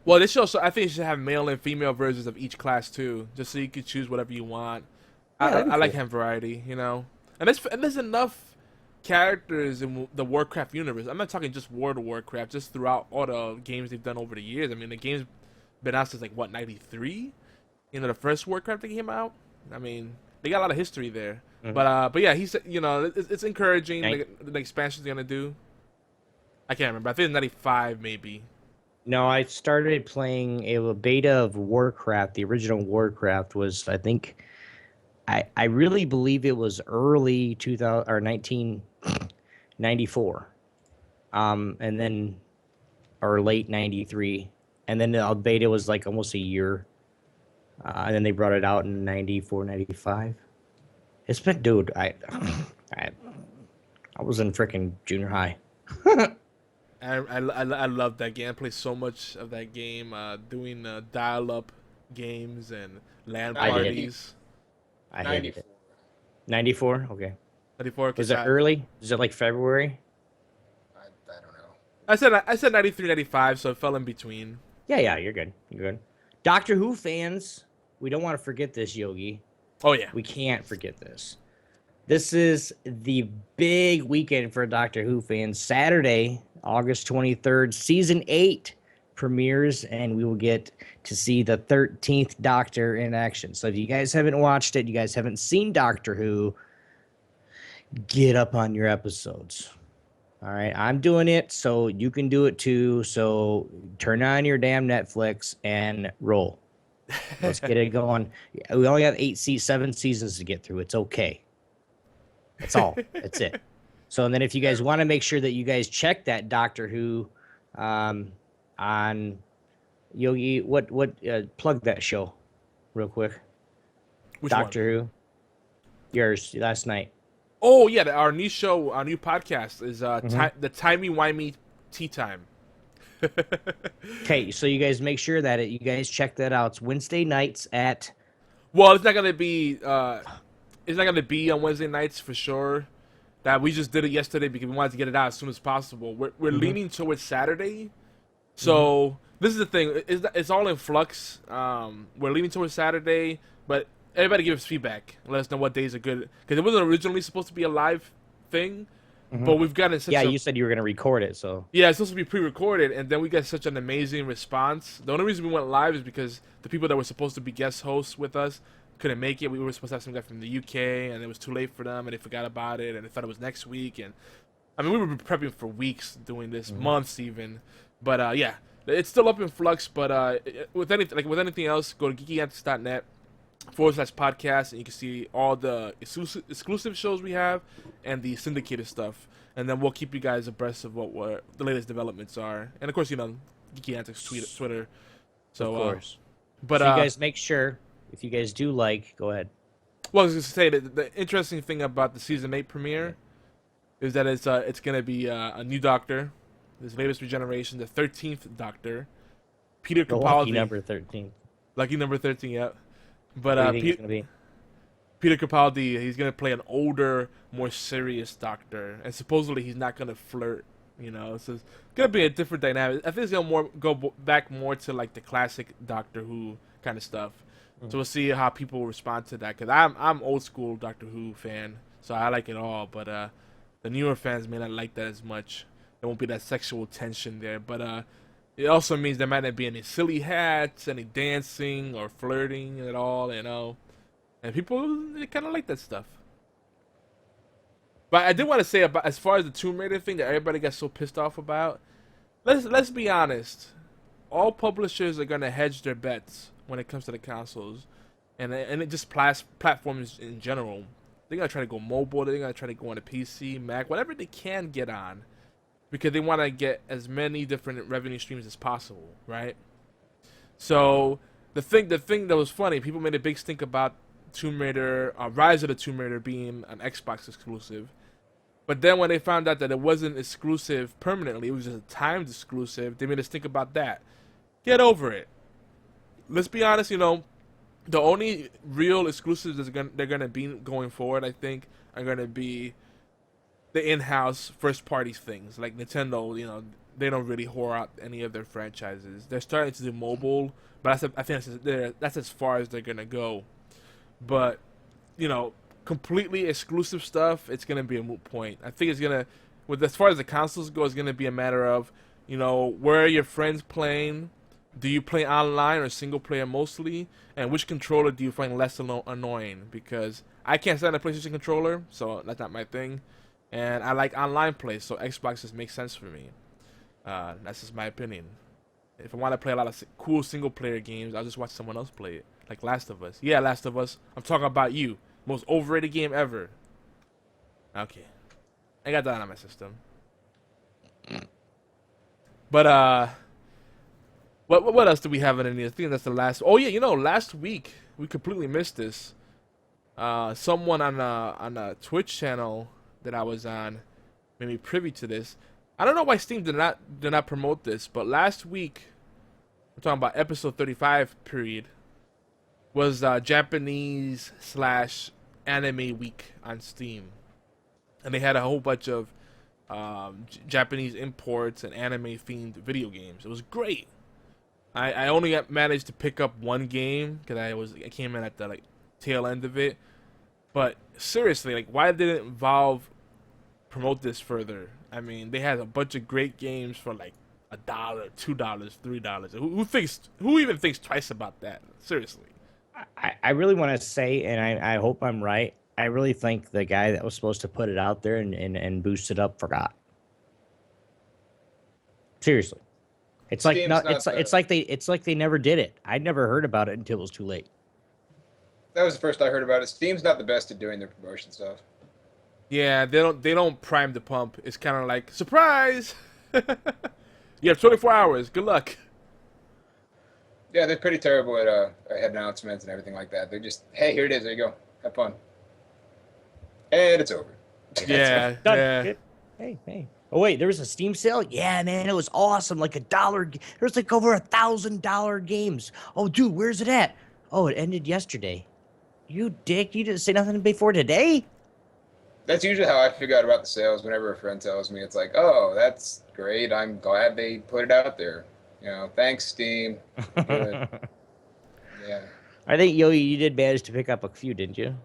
Well, this show. So I think you should have male and female versions of each class too, just so you can choose whatever you want. Yeah, I like having variety, and there's enough characters in the Warcraft universe. I'm not talking just World of Warcraft, just throughout all the games they've done over the years. I mean, the game's been out since like what 93, the first Warcraft that came out. I mean, they got a lot of history there. Mm-hmm. But yeah, he said it's encouraging. The expansion's gonna do. I can't remember. I think it's 95 maybe. No, I started playing a beta of Warcraft. The original Warcraft was, I think, I really believe it was early 2000 or 1994, and then or late 93, and then the beta was like almost a year, and then they brought it out in 94, 95. It's been, dude, I was in freaking junior high. I love that game. I play so much of that game, doing dial-up games and LAN parties. I hated it. 94? Okay. 94. Was it early? Is it like February? I don't know. I said 93, 95, so it fell in between. Yeah, you're good. You're good. Doctor Who fans, we don't want to forget this, Yogi. Oh, yeah. We can't forget this. This is the big weekend for Doctor Who fans. Saturday, August 23rd, Season 8 premieres, and we will get to see the 13th Doctor in action. So if you guys haven't watched it, you guys haven't seen Doctor Who, get up on your episodes. All right, I'm doing it, so you can do it too. So turn on your damn Netflix and roll. Let's get it going. We only got 7 seasons to get through. It's okay. That's all. That's it. So, and then if you guys want to make sure that you guys check that Doctor Who on Yogi, what plug that show real quick. Which Doctor Who. Yours last night. Oh yeah, our new show, our new podcast is the Timey Wimey Tea Time. Okay, so you guys make sure that you guys check that out. It's Wednesday nights at. Well, it's not gonna be on Wednesday nights for sure. that we just did it yesterday because we wanted to get it out as soon as possible. We're leaning towards Saturday. So this is the thing. It's all in flux. We're leaning towards Saturday, but everybody give us feedback. Let us know what days are good. Because it wasn't originally supposed to be a live thing, but we've gotten such you said you were going to record it, so. Yeah, it's supposed to be pre-recorded, and then we got such an amazing response. The only reason we went live is because the people that were supposed to be guest hosts with us couldn't make it. We were supposed to have some guy from the UK, and it was too late for them, and they forgot about it, and they thought it was next week. And I mean, we were prepping for weeks doing this, months even. But yeah, it's still up in flux. But with anything else, go to geekyantics.net/podcast, and you can see all the exclusive shows we have and the syndicated stuff. And then we'll keep you guys abreast of what the latest developments are. And of course, Geeky Antics Twitter. So, of course. But so you guys make sure, if you guys do go ahead. Well, I was going to say that the interesting thing about the season 8 premiere is that it's going to be a new Doctor, this latest regeneration, the 13th Doctor, Peter Capaldi. Lucky number 13. Lucky number 13, yeah. But what do you think it's gonna be? Peter Capaldi, he's going to play an older, more serious Doctor, and supposedly he's not going to flirt. So it's going to be a different dynamic. I think it's going to go back more to like the classic Doctor Who kind of stuff. So we'll see how people respond to that, because I'm old school Doctor Who fan, so I like it all. But the newer fans may not like that as much. There won't be that sexual tension there. But it also means there might not be any silly hats, any dancing or flirting at all. And people, they kind of like that stuff. But I did want to say about as far as the Tomb Raider thing that everybody got so pissed off about. Let's be honest. All publishers are gonna hedge their bets when it comes to the consoles, and it just platforms in general. They're gonna try to go mobile. They're gonna try to go on a PC, Mac, whatever they can get on, because they want to get as many different revenue streams as possible, right? So the thing that was funny, people made a big stink about Tomb Raider, Rise of the Tomb Raider being an Xbox exclusive. But then when they found out that it wasn't exclusive permanently, it was just a timed exclusive, they made us think about that. Get over it. Let's be honest, the only real exclusives they're gonna be going forward, I think, are gonna be the in-house first-party things. Like Nintendo, they don't really whore out any of their franchises. They're starting to do mobile, but I think that's as far as they're gonna go. But, completely exclusive stuff, it's going to be a moot point. I think it's going to, as far as the consoles go, it's going to be a matter of, where are your friends playing? Do you play online or single player mostly? And which controller do you find less annoying? Because I can't stand a PlayStation controller, so that's not my thing. And I like online play, so Xbox just makes sense for me. That's just my opinion. If I want to play a lot of cool single player games, I'll just watch someone else play it. Like Last of Us. Yeah, Last of Us. I'm talking about you. Most overrated game ever. Okay. I got that on my system. But, what else do we have in here? I think that's the last. Oh, yeah, last week, we completely missed this. Someone on a Twitch channel that I was on made me privy to this. I don't know why Steam did not promote this, but last week, I'm talking about episode 35 period, was Japanese / anime week on Steam, and they had a whole bunch of Japanese imports and anime themed video games. It was great. I only managed to pick up one game because I came in at the tail end of it. But seriously, why didn't Valve promote this further? I mean, they had a bunch of great games for $1, $2, $3. Who even thinks twice about that? Seriously. I really want to say, and I hope I'm right, I really think the guy that was supposed to put it out there and boost it up forgot. Seriously. It's like it's like they never did it. I never heard about it until it was too late. That was the first I heard about it. Steam's not the best at doing their promotion stuff. Yeah, they don't prime the pump. It's kind of like, surprise! You have 24 hours. Good luck. Yeah, they're pretty terrible at head announcements and everything like that. They're just, hey, here it is. There you go. Have fun. And it's over. Yeah. Yeah. Hey. Oh, wait, there was a Steam sale? Yeah, man, it was awesome. Like $1. There's over $1,000 games. Oh, dude, where's it at? Oh, it ended yesterday. You dick. You didn't say nothing before today? That's usually how I figure out about the sales. Whenever a friend tells me, it's like, oh, that's great. I'm glad they put it out there. Thanks, Steam. Good. Yeah. I think Yogi, you did manage to pick up a few, didn't you?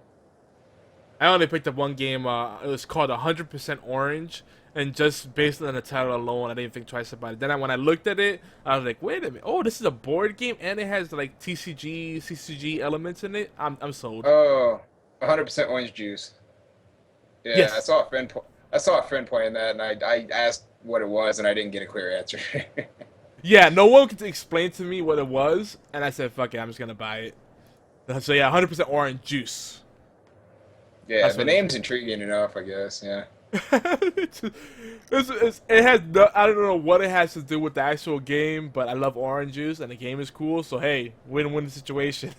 I only picked up one game. It was called 100% Orange, and just based on the title alone, I didn't think twice about it. Then when I looked at it, I was like, wait a minute. Oh, this is a board game, and it has like CCG elements in it. I'm sold. Oh, 100% orange juice. Yeah, Yes. I saw a friend. I saw a friend playing that, and I asked what it was, and I didn't get a clear answer. Yeah, no one could explain to me what it was, and I said, fuck it, I'm just gonna buy it. So yeah, 100% Orange Juice. Yeah, That's the what name's intriguing enough, I guess. Yeah. It has no, I don't know what it has to do with the actual game, but I love orange juice and the game is cool. So hey, win-win situation.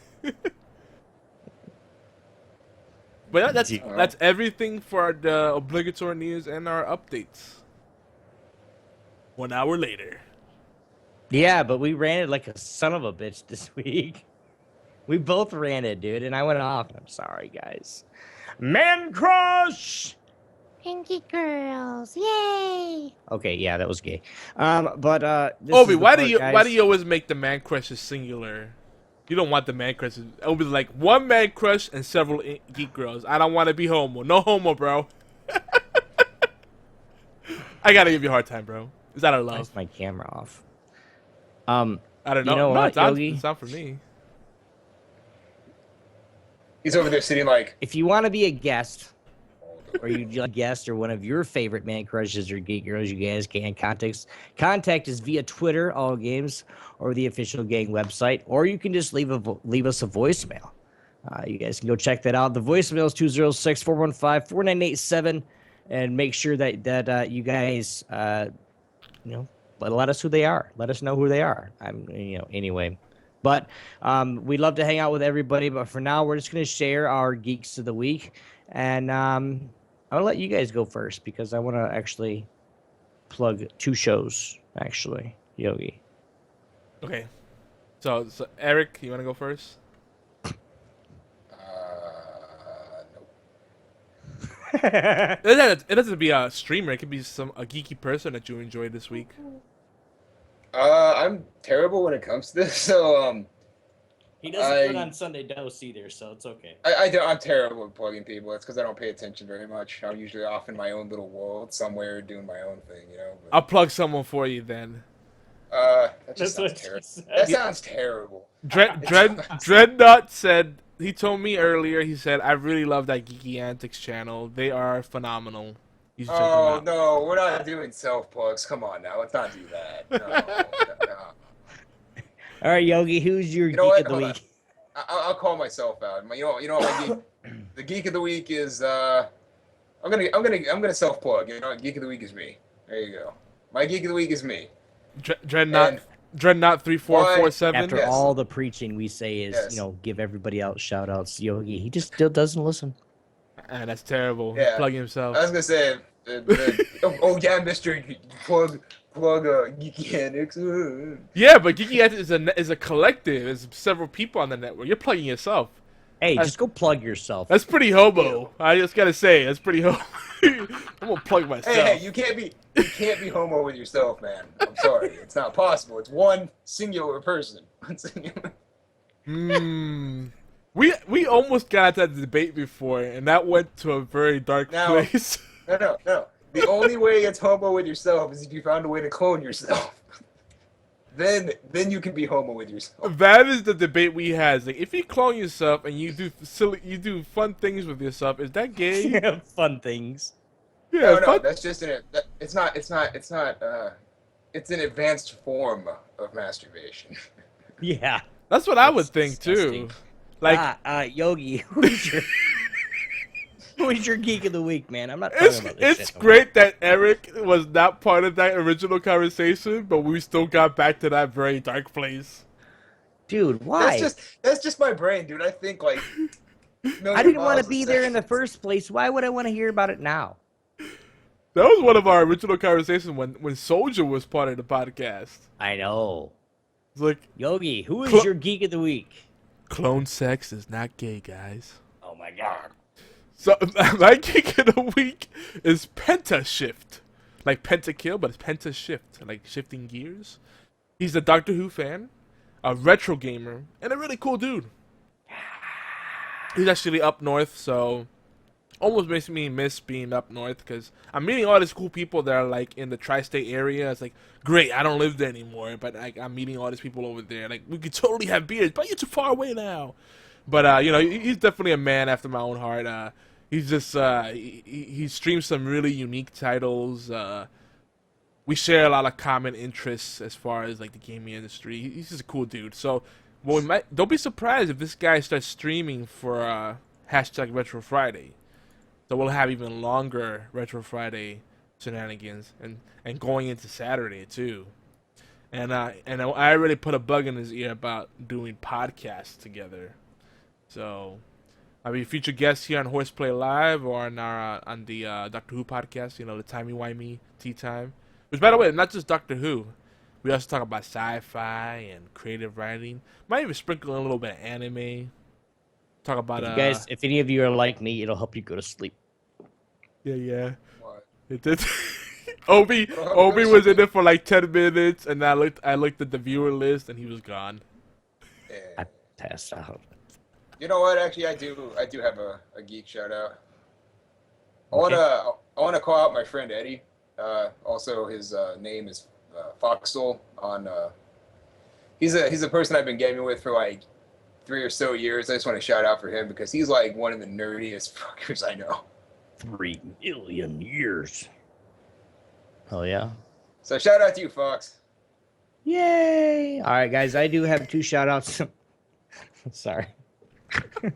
But that's everything for the obligatory news and our updates. 1 hour later. Yeah, but we ran it like a son of a bitch this week. We both ran it, dude, and I went off. I'm sorry, guys. Man crush. Pinky girls, yay! Okay, yeah, that was gay. But this Obi, is the why part, do you always make the man crushes singular? You don't want the man crushes. It will be like one man crush and several geek girls. I don't want to be homo. No homo, bro. I gotta give you a hard time, bro. Is that a Why love? is my camera off? I don't know. You know No, what, Yogi? it's not for me. He's over there sitting like. If you want to be a guest, or you a guest, or one of your favorite man crushes or geek girls, you guys can contact us via Twitter, all games, or the official gang website, or you can just leave us a voicemail. You guys can go check that out. The voicemail is 206-415-4987, and make sure that you guys let us who they are. Let us know who they are. Anyway. But we'd love to hang out with everybody. But for now, we're just going to share our Geeks of the Week. And I'm going to let you guys go first because I want to actually plug 2 shows, actually, Yogi. Okay. So Eric, you want to go first? Nope. It doesn't have to be a streamer. It could be a geeky person that you enjoyed this week. I'm terrible when it comes to this, so He doesn't put on Sunday Dose either, so it's okay. I'm terrible at plugging people. It's because I don't pay attention very much. I'm usually off in my own little world somewhere doing my own thing, But, I'll plug someone for you then. that just sounds terrible. That sounds terrible. Dreadnought said, he told me earlier, he said, I really love that Geeky Antics channel. They are phenomenal. You should check them Oh, out. no, we're not doing self-plugs. Come on now, let's not do that. No. All right, Yogi, who's your You know Geek what? of the Hold Week? on. I'll call myself out. You know what my geek, the geek of the week is I'm gonna self-plug. Geek of the week is me. There you go. My geek of the week is me. Dreadnought 3447. After Yes. all the preaching we say is, Yes. give everybody else shout-outs, Yogi, he just still doesn't listen. And that's terrible. Yeah. Plugging himself. I was gonna say, Mister plug Geeky Antics. Yeah, but Geeky Antics is a collective. There's several people on the network. You're plugging yourself. Hey, just go plug yourself. That's pretty hobo. I just gotta say, that's pretty hobo. I'm gonna plug myself. Hey, you can't be homo with yourself, man. I'm sorry, it's not possible. It's one singular person. We almost got into that debate before, and that went to a very dark place. No. The only way it's homo with yourself is if you found a way to clone yourself. Then you can be homo with yourself. That is the debate we had. Like, if you clone yourself and you do fun things with yourself, is that gay? Fun things. Yeah, No, that's just it's an advanced form of masturbation. Yeah. That's what I would That's think disgusting. too. Like, Yogi, who's your Geek of the Week, man? I'm not talking about this it's shit. great that Eric was not part of that original conversation, but we still got back to that very dark place. Dude, why? That's just my brain, dude. I think like. I didn't want to be there in the first place. Why would I want to hear about it now? That was one of our original conversations when Soldier was part of the podcast. I know. It's like, Yogi, who is your Geek of the Week? clone sex is not gay, guys. Oh my god. So my kick of the week is Penta Shift, like Pentakill, but it's Penta Shift, like shifting gears. He's a Doctor Who fan, a retro gamer, and a really cool dude. He's actually up north, so almost makes me miss being up north because I'm meeting all these cool people that are like in the tri-state area. It's like, great, I don't live there anymore, but like I'm meeting all these people over there. Like we could totally have beers, but you're too far away now. But he's definitely a man after my own heart. He's just he streams some really unique titles. We share a lot of common interests as far as like the gaming industry. He's just a cool dude. So, don't be surprised if this guy starts streaming for hashtag Retro Friday. So we'll have even longer Retro Friday shenanigans and going into Saturday too. And I already put a bug in his ear about doing podcasts together. So I'll be featured guests here on Horseplay Live or on the Doctor Who podcast. The timey-wimey tea time. Which, by the way, not just Doctor Who. We also talk about sci-fi and creative writing. Might even sprinkle in a little bit of anime. Talk about If you guys, if any of you are like me, it'll help you go to sleep. Yeah. What? It did. Obi was in it for like 10 minutes, and I looked at the viewer list, and he was gone. Yeah. I passed out. You know what? Actually, I do have a geek shout out. I Okay. wanna call out my friend Eddie. Also, his name is Foxel. He's a person I've been gaming with for like 3 or so years. I just want to shout out for him because he's like one of the nerdiest fuckers I know. 3 million years. Oh yeah. So shout out to you, Fox. Yay! All right, guys, I do have 2 shout outs. Sorry. It's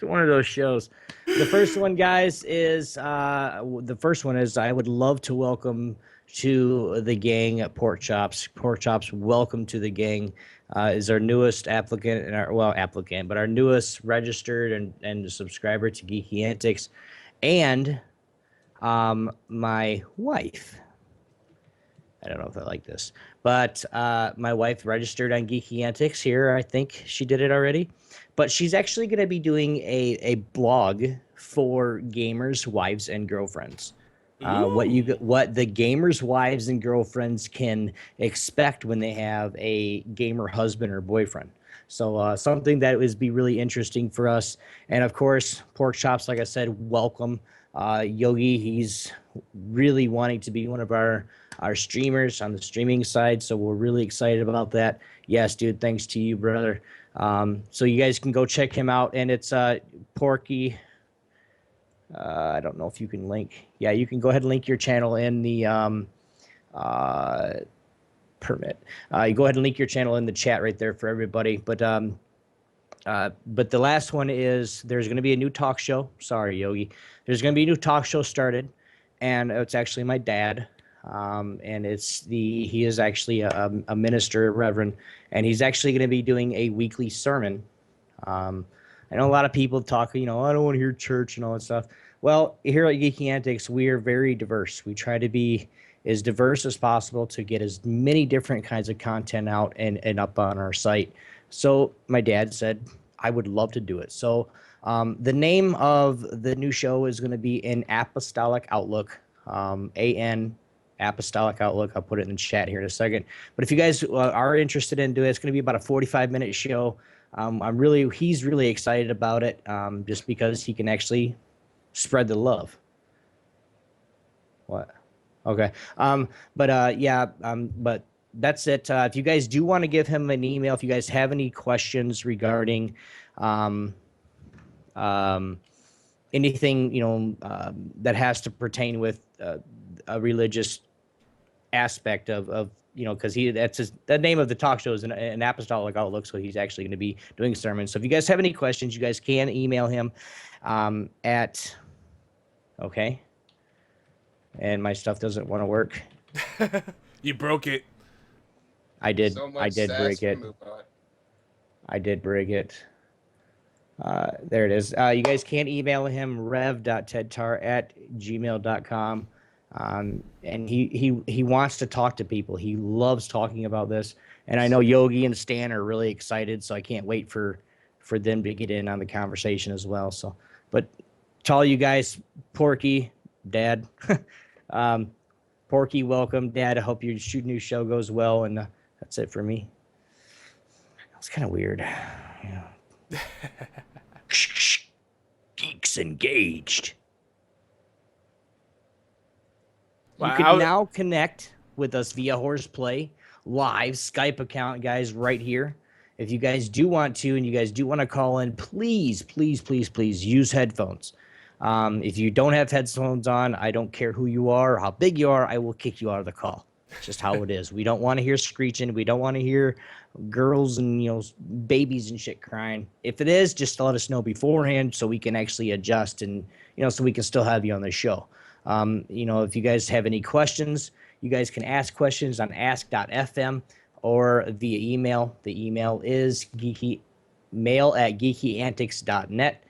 one of those shows. The first one, guys, is I would love to welcome to the gang at Pork Chops. Pork Chops, welcome to the gang. Is our newest applicant and our newest registered and subscriber to Geeky Antics, and my wife. I don't know if I like this, but my wife registered on Geeky Antics here. I think she did it already, but she's actually going to be doing a blog for gamers' wives and girlfriends. What the gamers' wives and girlfriends can expect when they have a gamer husband or boyfriend. So something that would be really interesting for us. And of course, Pork Chops, like I said, welcome. Yogi, he's really wanting to be one of our streamers on the streaming side, so we're really excited about that. Yes, dude, thanks to you, brother. So you guys can go check him out, and it's Porky. I don't know if you can link. Yeah, you can go ahead and link your channel in the permit. You go ahead and link your channel in the chat right there for everybody. But the last one is there's going to be a new talk show. Sorry, Yogi. There's going to be a new talk show started, and it's actually my dad. And he is actually a minister, a reverend, and he's actually going to be doing a weekly sermon. I know a lot of people talk, I don't want to hear church and all that stuff. Well, here at Geeky Antics, we are very diverse. We try to be as diverse as possible to get as many different kinds of content out and up on our site. So my dad said, I would love to do it. So the name of the new show is going to be An Apostolic Outlook, A-N Apostolic Outlook. I'll put it in the chat here in a second. But if you guys are interested in doing it, it's going to be about a 45-minute show. He's really excited about it, just because he can actually spread the love. What? Okay. But that's it. If you guys do want to give him an email, if you guys have any questions regarding anything, that has to pertain with a religious aspect of because the name of the talk show is an Apostolic Outlook, so he's actually going to be doing sermons. So if you guys have any questions, you guys can email him okay. And my stuff doesn't want to work. You broke it. I did. So much I did sass break it. from Mubot. I did break it. There it is. You guys can email him rev.tedtar@gmail.com. And he wants to talk to people. He loves talking about this. And I know Yogi and Stan are really excited, so I can't wait for for them to get in on the conversation as well. So, but to all you guys, Porky, Dad, Porky, welcome, Dad. I hope your new show goes well, and that's it for me. That's kind of weird. Yeah. Geeks engaged. You Wow, can now connect with us via HorsePLay live Skype account, guys, right here. If you guys do want to, and you guys do want to call in, please, please, please, please use headphones. If you don't have headphones on, I don't care who you are or how big you are, I will kick you out of the call. It's just how it is. We don't want to hear screeching. We don't want to hear girls and babies and shit crying. If it is, just let us know beforehand so we can actually adjust and so we can still have you on the show. If you guys have any questions, you guys can ask questions on ask.fm or via email. The email is mail@geekyantics.net.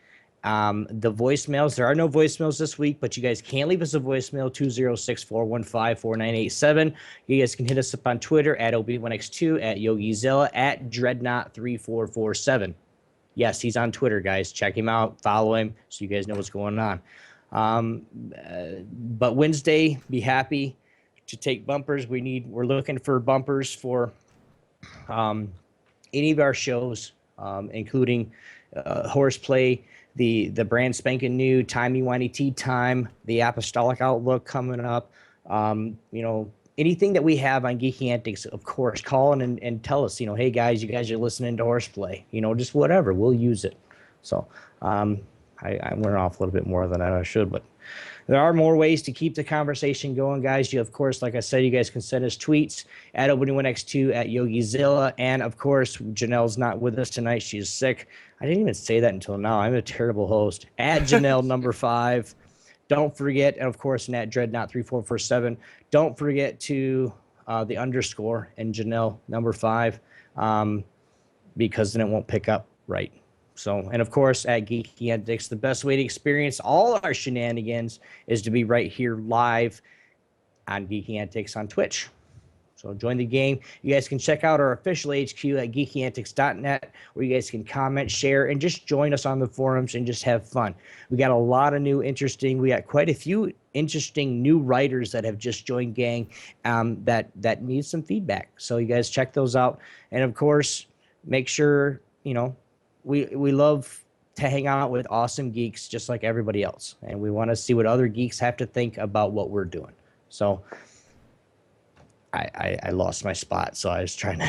The voicemails, there are no voicemails this week, but you guys can leave us a voicemail, 206-415-4987. You guys can hit us up on Twitter at OB1X2, at Yogizilla, at Dreadnought3447. Yes, he's on Twitter, guys. Check him out, follow him, so you guys know what's going on. But Wednesday, be happy to take bumpers. We're looking for bumpers for any of our shows, including HorsePLay, the brand spanking new timey-wimey tea time, the Apostolic Outlook coming up. Anything that we have on Geeky Antics, of course, call in and tell us, hey guys, you guys are listening to HorsePLay, just whatever, we'll use it. So I went off a little bit more than I should, but there are more ways to keep the conversation going, guys. You, of course, like I said, you guys can send us tweets at OB1X2, at Yogizilla, and of course, Janelle's not with us tonight. She is sick. I didn't even say that until now. I'm a terrible host. At Janelle number 5. Don't forget, and of course, at Dreadnought3447. Don't forget to the underscore and Janelle number 5, because then it won't pick up right. So, and of course, at Geeky Antics, the best way to experience all our shenanigans is to be right here live on Geeky Antics on Twitch. So join the game. You guys can check out our official HQ at geekyantics.net, where you guys can comment, share, and just join us on the forums and just have fun. We got a lot of we got quite a few interesting new writers that have just joined gang that need some feedback. So you guys check those out. And of course, make sure, we love to hang out with awesome geeks just like everybody else. And we want to see what other geeks have to think about what we're doing. So I lost my spot, so I was trying to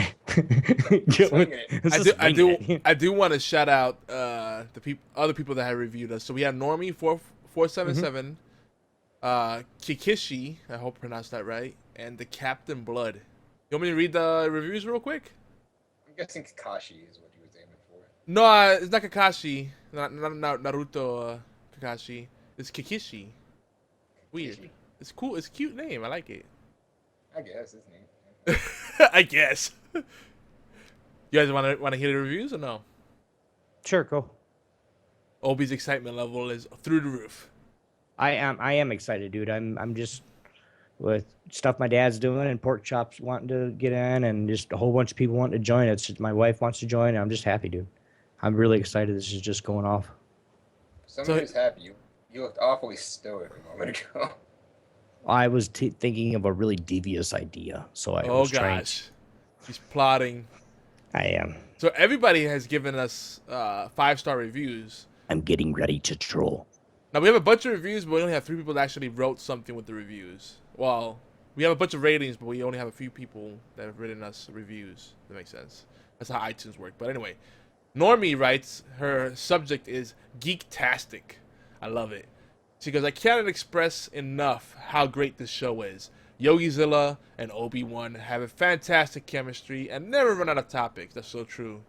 I do want to shout out the other people that have reviewed us. So we have Normie 4477, Kikishi, I hope I pronounced that right, and the Captain Blood. You want me to read the reviews real quick? I'm guessing Kakashi is what he was aiming for. No, it's not Kakashi. Not Naruto Kakashi. It's Kikishi. Weird. Kikishi. It's cool. It's a cute name. I like it. I guess his name. I guess. You guys want to hear the reviews or no? Sure, go. Obi's excitement level is through the roof. I am excited, dude. I'm just with stuff my dad's doing and pork chops wanting to get in and just a whole bunch of people wanting to join. It's just my wife wants to join, and I'm just happy, dude. I'm really excited. This is just going off. Somebody who's happy. You looked awfully stoic a moment ago. I was thinking of a really devious idea, so I was trying. Oh gosh, he's plotting. I am. So everybody has given us 5-star reviews. I'm getting ready to troll. Now we have a bunch of reviews, but we only have 3 people that actually wrote something with the reviews. Well, we have a bunch of ratings, but we only have a few people that have written us reviews. That makes sense. That's how iTunes work. But anyway, Normie writes, her subject is geektastic. I love it. She goes, I cannot express enough how great this show is. Yogizilla and Obi-Wan have a fantastic chemistry and never run out of topics. That's so true.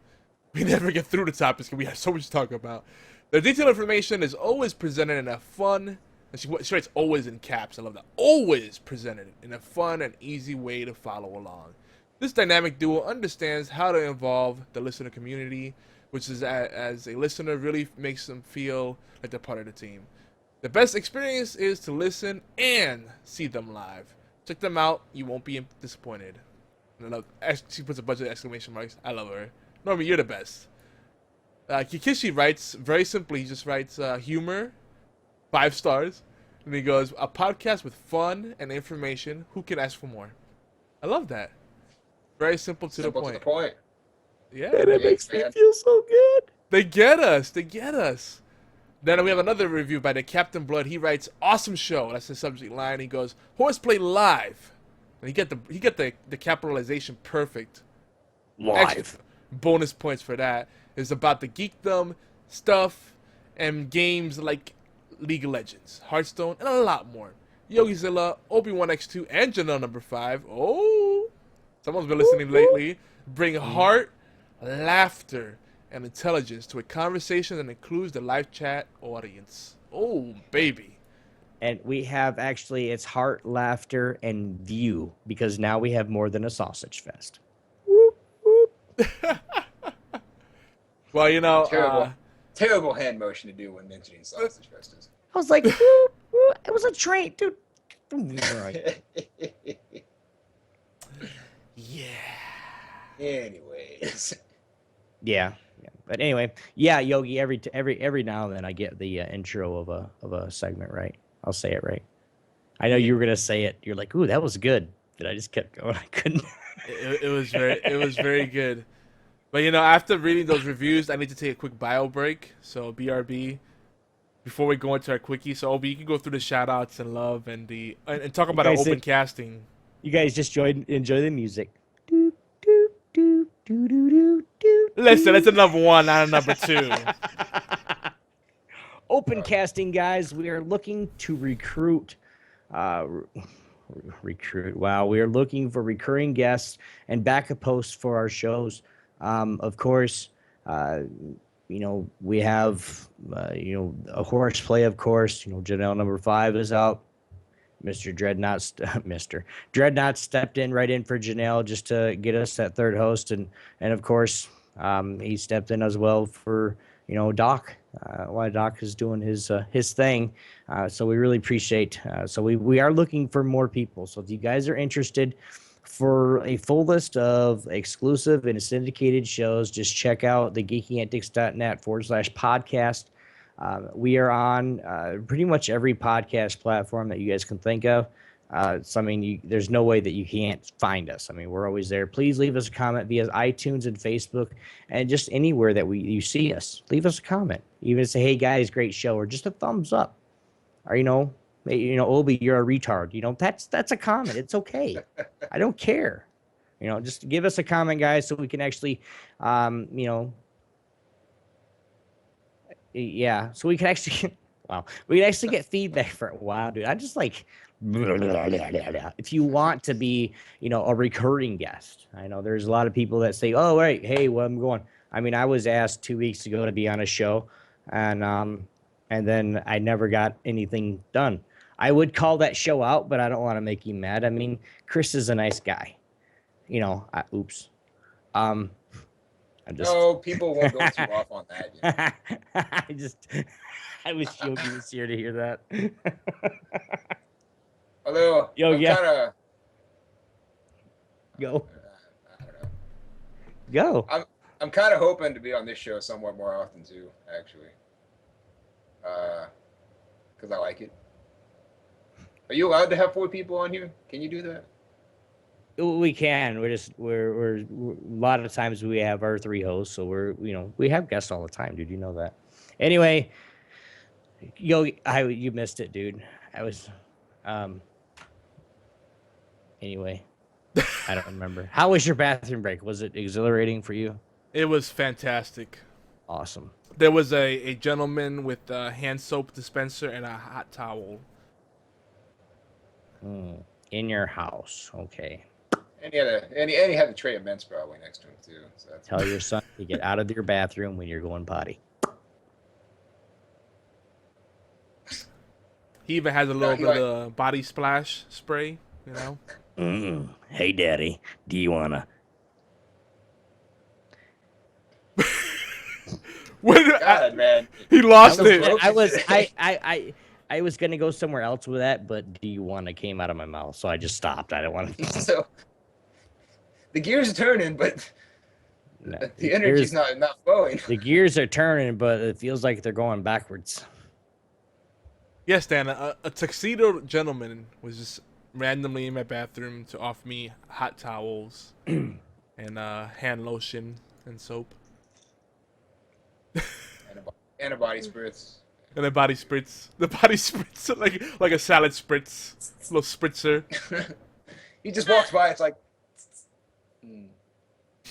We never get through the topics because we have so much to talk about. Their detailed information is always presented in a fun, and she writes always in caps, I love that, always presented in a fun and easy way to follow along. This dynamic duo understands how to involve the listener community, which is as a listener really makes them feel like they're part of the team. The best experience is to listen and see them live. Check them out. You won't be disappointed. And I love, she puts a bunch of exclamation marks. I love her. Normie, you're the best. Kikishi writes very simply. He just writes humor, 5 stars, and he goes, a podcast with fun and information. Who can ask for more? I love that. Very simple to the point. Yeah, And it makes me feel so good. They get us. They get us. Then we have another review by the Captain Blood. He writes, "Awesome show." That's the subject line. He goes, "HorsePLAY live." And he get the capitalization perfect. Live. Extra bonus points for that. It's about the geekdom stuff and games like League of Legends, Hearthstone, and a lot more. Yogizilla, Obi-Wan X2, and Janelle number 5. Oh, someone's been listening lately. Bring heart, laughter, and intelligence to a conversation that includes the live chat audience. Oh, baby. And we have actually, it's heart, laughter, and view, because now we have more than a sausage fest. Well, you know, terrible hand motion to do when mentioning sausage festivals. I was like, it was a train, dude. Right. Yeah. Anyways. Yeah. But anyway, yeah, Yogi. Every now and then I get the intro of a segment right. I'll say it right. I know you were gonna say it. You're like, ooh, that was good. But I just kept going. I couldn't. It was very good. But you know, after reading those reviews, I need to take a quick bio break. So BRB, before we go into our quickie. So Obi, you can go through the shout outs and love and talk about our open casting. You guys just enjoy the music. Listen, it's a number 1, not a number 2. Open casting, guys. We are looking to recruit. Wow, we are looking for recurring guests and backup hosts for our shows. Of course, we have a HorsePLAY. Of course, Janelle number 5 is out. Mr. Dreadnought stepped in right in for Janelle just to get us that third host, and of course he stepped in as well for Doc. While Doc is doing his thing, so we really appreciate. So we are looking for more people. So if you guys are interested for a full list of exclusive and syndicated shows, just check out the geekyantics.net/podcast. We are on pretty much every podcast platform that you guys can think of. So, I mean, there's no way that you can't find us. I mean, we're always there. Please leave us a comment via iTunes and Facebook, and just anywhere that you see us. Leave us a comment. Even say, hey, guys, great show, or just a thumbs up. Or, Obi, you're a retard. That's a comment. It's okay. I don't care. Just give us a comment, guys, so we can actually, yeah, so we can actually, we can actually get feedback for it. Wow, dude, I'm just like, if you want to be, a recurring guest. I know there's a lot of people that say, oh, right, hey, well, I'm going. I mean, I was asked 2 weeks ago to be on a show, and then I never got anything done. I would call that show out, but I don't want to make you mad. I mean, Chris is a nice guy. Oops. No, people won't go too off on that. I wish Yogi was here to hear that. Although, Go. I don't know. Go. I'm kind of hoping to be on this show somewhat more often too, actually. Because I like it. Are you allowed to have 4 people on here? Can you do that? We can. We're a lot of times we have our 3 hosts, so we have guests all the time, dude. You know that. Anyway, you missed it, dude. I was, anyway, I don't remember. How was your bathroom break? Was it exhilarating for you? It was fantastic. Awesome. There was a gentleman with a hand soap dispenser and a hot towel. In your house, okay. And he had a tray of mints probably next to him too. So that's Tell your son to get out of your bathroom when you're going potty. He even has a little bit of body splash spray, Hey, Daddy, do you wanna? God, man. He lost it. I was gonna go somewhere else with that, but do you wanna came out of my mouth, so I just stopped. I don't want to. So the gears are turning, but No, The energy's not flowing. the gears are turning, but it feels like they're going backwards. Yes, Dan. A tuxedo gentleman was just randomly in my bathroom to offer me hot towels and hand lotion and soap Antibody spritz. and a body spritz. The body spritz like a salad spritz, little spritzer. He just walks by. It's like.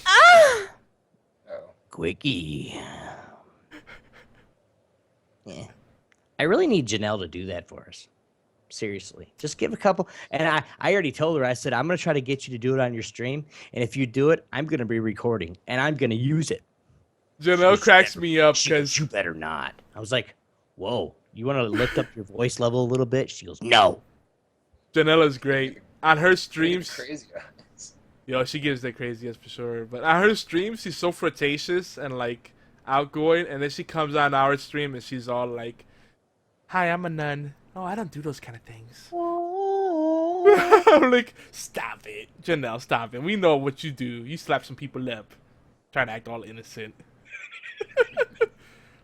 Ah! Oh. Quickie. Yeah. I really need Janelle to do that for us. Seriously. Just give a couple. And I already told her, I said, I'm going to try to get you to do it on your stream. And if you do it, I'm going to be recording. And I'm going to use it. Janelle cracks me up She goes, because you better not. I was like, whoa, you want to lift up your voice level a little bit? She goes, no. Janelle is great on her streams. Crazy. Yo, she gives the craziest for sure. But on her streams, she's so flirtatious and like outgoing, and then she comes on our stream and she's all like, "Hi, I'm a nun. Oh, I don't do those kind of things." I'm like, stop it, Janelle, stop it. We know what you do. You slap some people up, trying to act all innocent.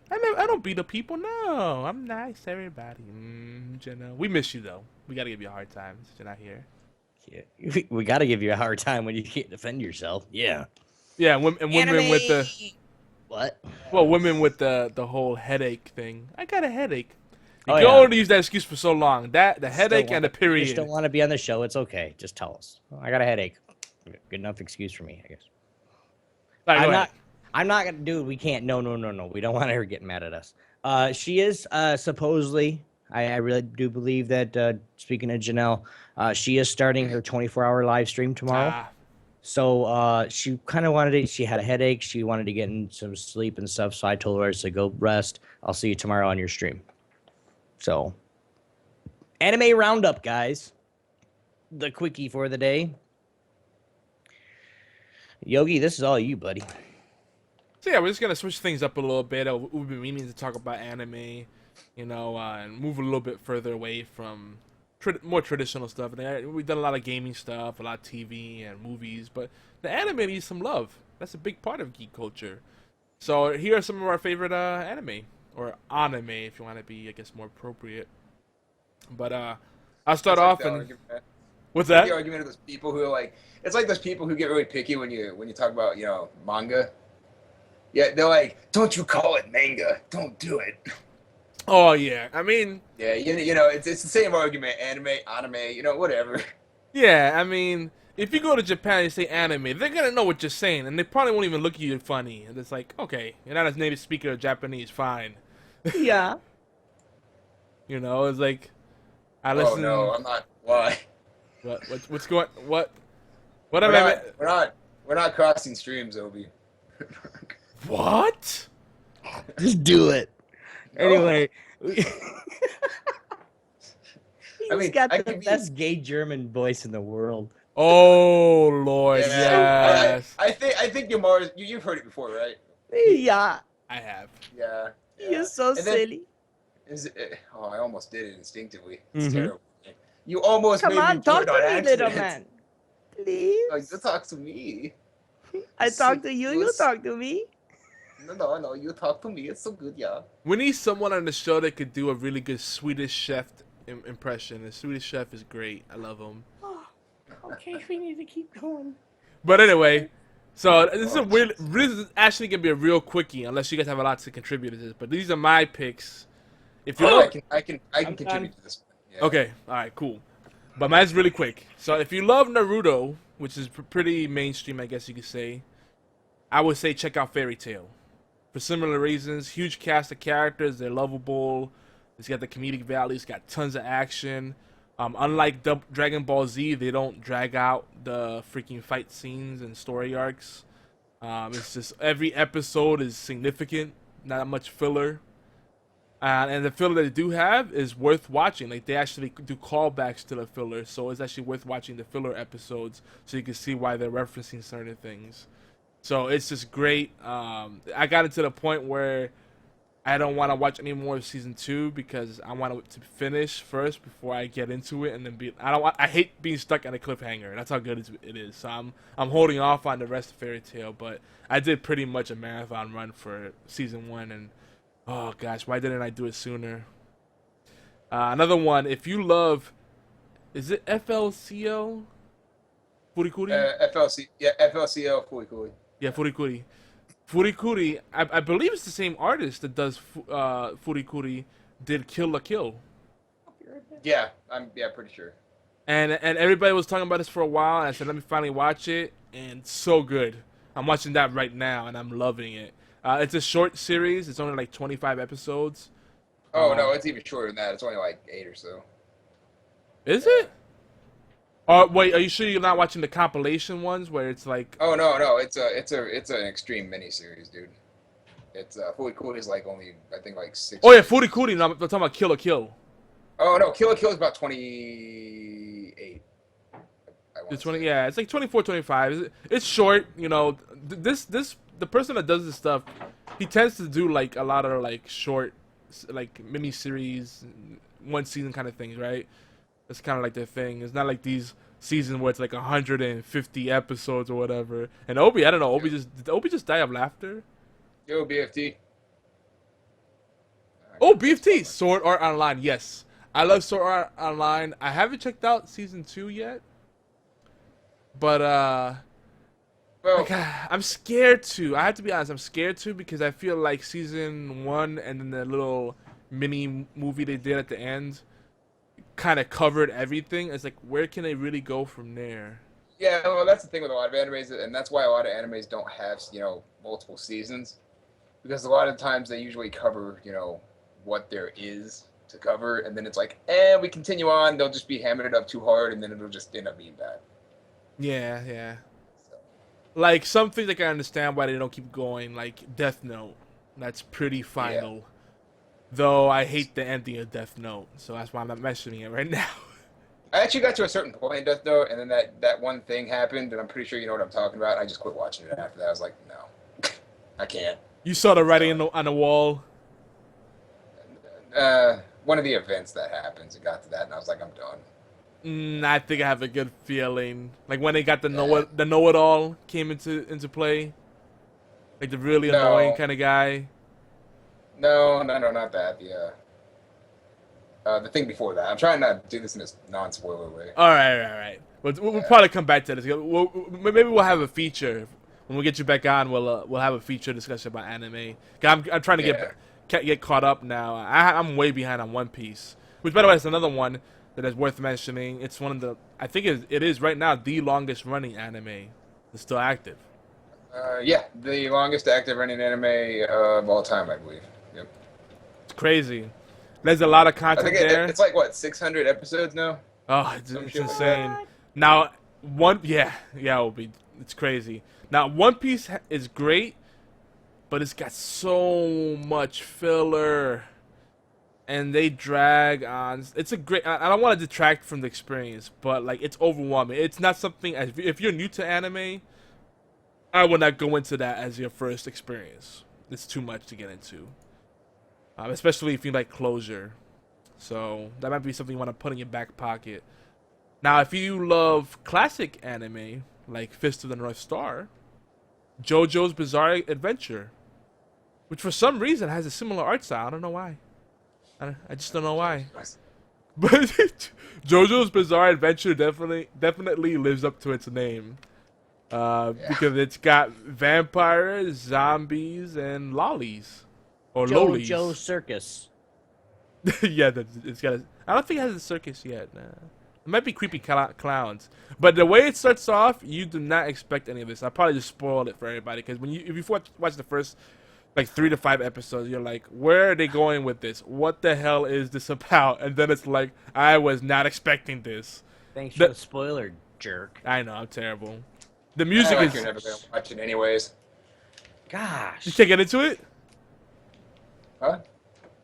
I don't beat up people. No, I'm nice to everybody. Janelle, we miss you though. We gotta give you a hard time since you're not here. Yeah. We got to give you a hard time when you can't defend yourself. Yeah. Yeah, and women with the What? women with the whole headache thing. I got a headache. You Oh, can yeah. only use that excuse for so long. That the headache and the You just period. don't want to be on the show. It's okay. Just tell us. I got a headache. Good enough excuse for me, I guess. Like, go ahead. I'm not gonna do. We can't. No. We don't want her getting mad at us. She is supposedly. I really do believe that. Speaking of Janelle, she is starting her 24-hour live stream tomorrow. Ah, So she kind of wanted it. She had a headache. She wanted to get in some sleep and stuff. So I told her, I said, go rest. I'll see you tomorrow on your stream. So, anime roundup, guys. The quickie for the day. Yogi, this is all you, buddy. so yeah, we're just gonna switch things up a little bit. We've been meaning to talk about anime, and move a little bit further away from more traditional stuff. And we've done a lot of gaming stuff, a lot of TV and movies, but the anime needs some love. That's a big part of geek culture. So here are some of our favorite anime, or anime, if you want to be, I guess, more appropriate. But I'll start off and what's that? The argument of those people who are like, it's like those people who get really picky when you talk about manga. Yeah, they're like, don't you call it manga? Don't do it. Oh yeah, I mean, Yeah, it's the same argument. Anime, whatever. yeah, I mean, if you go to Japan and say anime, they're gonna know what you're saying, and they probably won't even look at you funny. And it's like, okay, you're not a native speaker of Japanese, fine. Yeah. It's like, I Oh listen. no, I'm not. Why? What's going? What am We're I? not. We're not crossing streams, Obi. What? Just do it. Anyway. He's I mean, got I the could be- best gay German voice in the world. Oh Lord, Yeah, yes, I think Yamar, you've heard it before, right? Yeah. I have. Yeah. You're so And then- silly. I almost did it instinctively. It's Mhm. terrible. You almost Come made on, me talk do to it on me, little accident. man. Please. Oh, you talk to me. I talk to you, you talk to me. No, you talk to me. It's so good, yeah. We need someone on the show that could do a really good Swedish chef impression. The Swedish chef is great. I love him. Okay, we need to keep going. But anyway, so this is actually gonna be a real quickie, unless you guys have a lot to contribute to this. But these are my picks. If you look, I can I'm contribute to this one. Yeah. okay, all right, cool. But mine's really quick. So if you love Naruto, which is pretty mainstream, I guess you could say, I would say check out Fairy Tail. For similar reasons, huge cast of characters, they're lovable. It's got the comedic value, it's got tons of action. Unlike Dragon Ball Z, they don't drag out the freaking fight scenes and story arcs. It's just every episode is significant, not much filler. And the filler that they do have is worth watching. Like, they actually do callbacks to the filler, so it's actually worth watching the filler episodes so you can see why they're referencing certain things. So it's just great. I got it to the point where I don't want to watch any more of season 2 because I want it to finish first before I get into it, and then I hate being stuck at a cliffhanger. That's how good it is. So I'm holding off on the rest of Fairy Tail, but I did pretty much a marathon run for season 1, and oh gosh, why didn't I do it sooner? Another one, if you love, is it FLCL? Furikuri? FLCL Furikuri. Yeah, Furikuri. Furikuri, I believe it's the same artist that does Furikuri, did Kill la Kill. Yeah, I'm pretty sure. And everybody was talking about this for a while, and I said, let me finally watch it, and so good. I'm watching that right now, and I'm loving it. It's a short series. It's only like 25 episodes. Oh, no, it's even shorter than that. It's only like 8 or so. Is it? Wait, are you sure you're not watching the compilation ones where it's like? Oh no, it's an extreme miniseries, dude. It's Furikuri is like only I think like 6. Oh yeah, Furikuri. No, I'm talking about Kill la Kill. Oh no, Kill la Kill is about 28. It's 20. Yeah, it's like 24, 25. It's short. You know, the person that does this stuff, he tends to do like a lot of like short, like mini series, one season kind of things, right? It's kind of like their thing. It's not like these seasons where it's like 150 episodes or whatever. And Obi, I don't know. Did Obi just die of laughter? Yo, BFT. Oh, BFT, Sword Art Online. Yes, I love Sword Art Online. I haven't checked out season 2 yet, but Well, like, I'm scared to. I have to be honest. I'm scared to because I feel like season 1 and then the little mini movie they did at the end kind of covered everything. It's like, where can they really go from there? yeah, well, that's the thing with a lot of animes, and that's why a lot of animes don't have, multiple seasons, because a lot of times they usually cover, what there is to cover, and then it's like, we continue on. They'll just be hamming it up too hard, and then it'll just end up being bad. Yeah. So, Like some things I can understand why they don't keep going, like Death Note. That's pretty final. Yeah. Though I hate the ending of Death Note, so that's why I'm not mentioning it right now. I actually got to a certain point in Death Note, and then that one thing happened, and I'm pretty sure you know what I'm talking about. I just quit watching it after that. I was like, no, I can't. You saw the writing on the wall. One of the events that happens, it got to that, and I was like, I'm done. I think I have a good feeling. Like when they got the know-it-all came into play. Like the really annoying kind of guy. No, not that. The thing before that. I'm trying not to do this in a non-spoiler way. All right. We'll probably come back to this. Maybe we'll have a feature when we get you back on. We'll have a feature discussion about anime. I'm trying to get caught up now. I'm way behind on One Piece, which by the way is another one that is worth mentioning. It's one of the it is right now the longest running anime that's still active. The longest active running anime of all time, I believe. Yep. It's crazy. There's a lot of I content think there. it's like what 600 episodes now. Oh, it's Some shit like insane. Now, it's crazy. Now, One Piece is great, but it's got so much filler, and they drag on. It's a great. I don't want to detract from the experience, but like it's overwhelming. It's not something. If you're new to anime, I would not go into that as your first experience. It's too much to get into, especially if you like closure. So that might be something you want to put in your back pocket. Now, if you love classic anime like Fist of the North Star, JoJo's Bizarre Adventure, which for some reason has a similar art style. I don't know why. I just don't know why. But JoJo's Bizarre Adventure definitely lives up to its name. Because it's got vampires, zombies, and lollies. Or lolis. JoJo's Circus. Yeah, it's got I don't think it has a circus yet. Nah. It might be creepy clowns. But the way it starts off, you do not expect any of this. I probably just spoiled it for everybody. Because if you watch the first like 3 to 5 episodes, you're like, where are they going with this? What the hell is this about? And then it's like, I was not expecting this. Thanks for the spoiler, jerk. I know, I'm terrible. The music is... You're never gonna watch it anyways. Gosh. You can't get into it? Huh?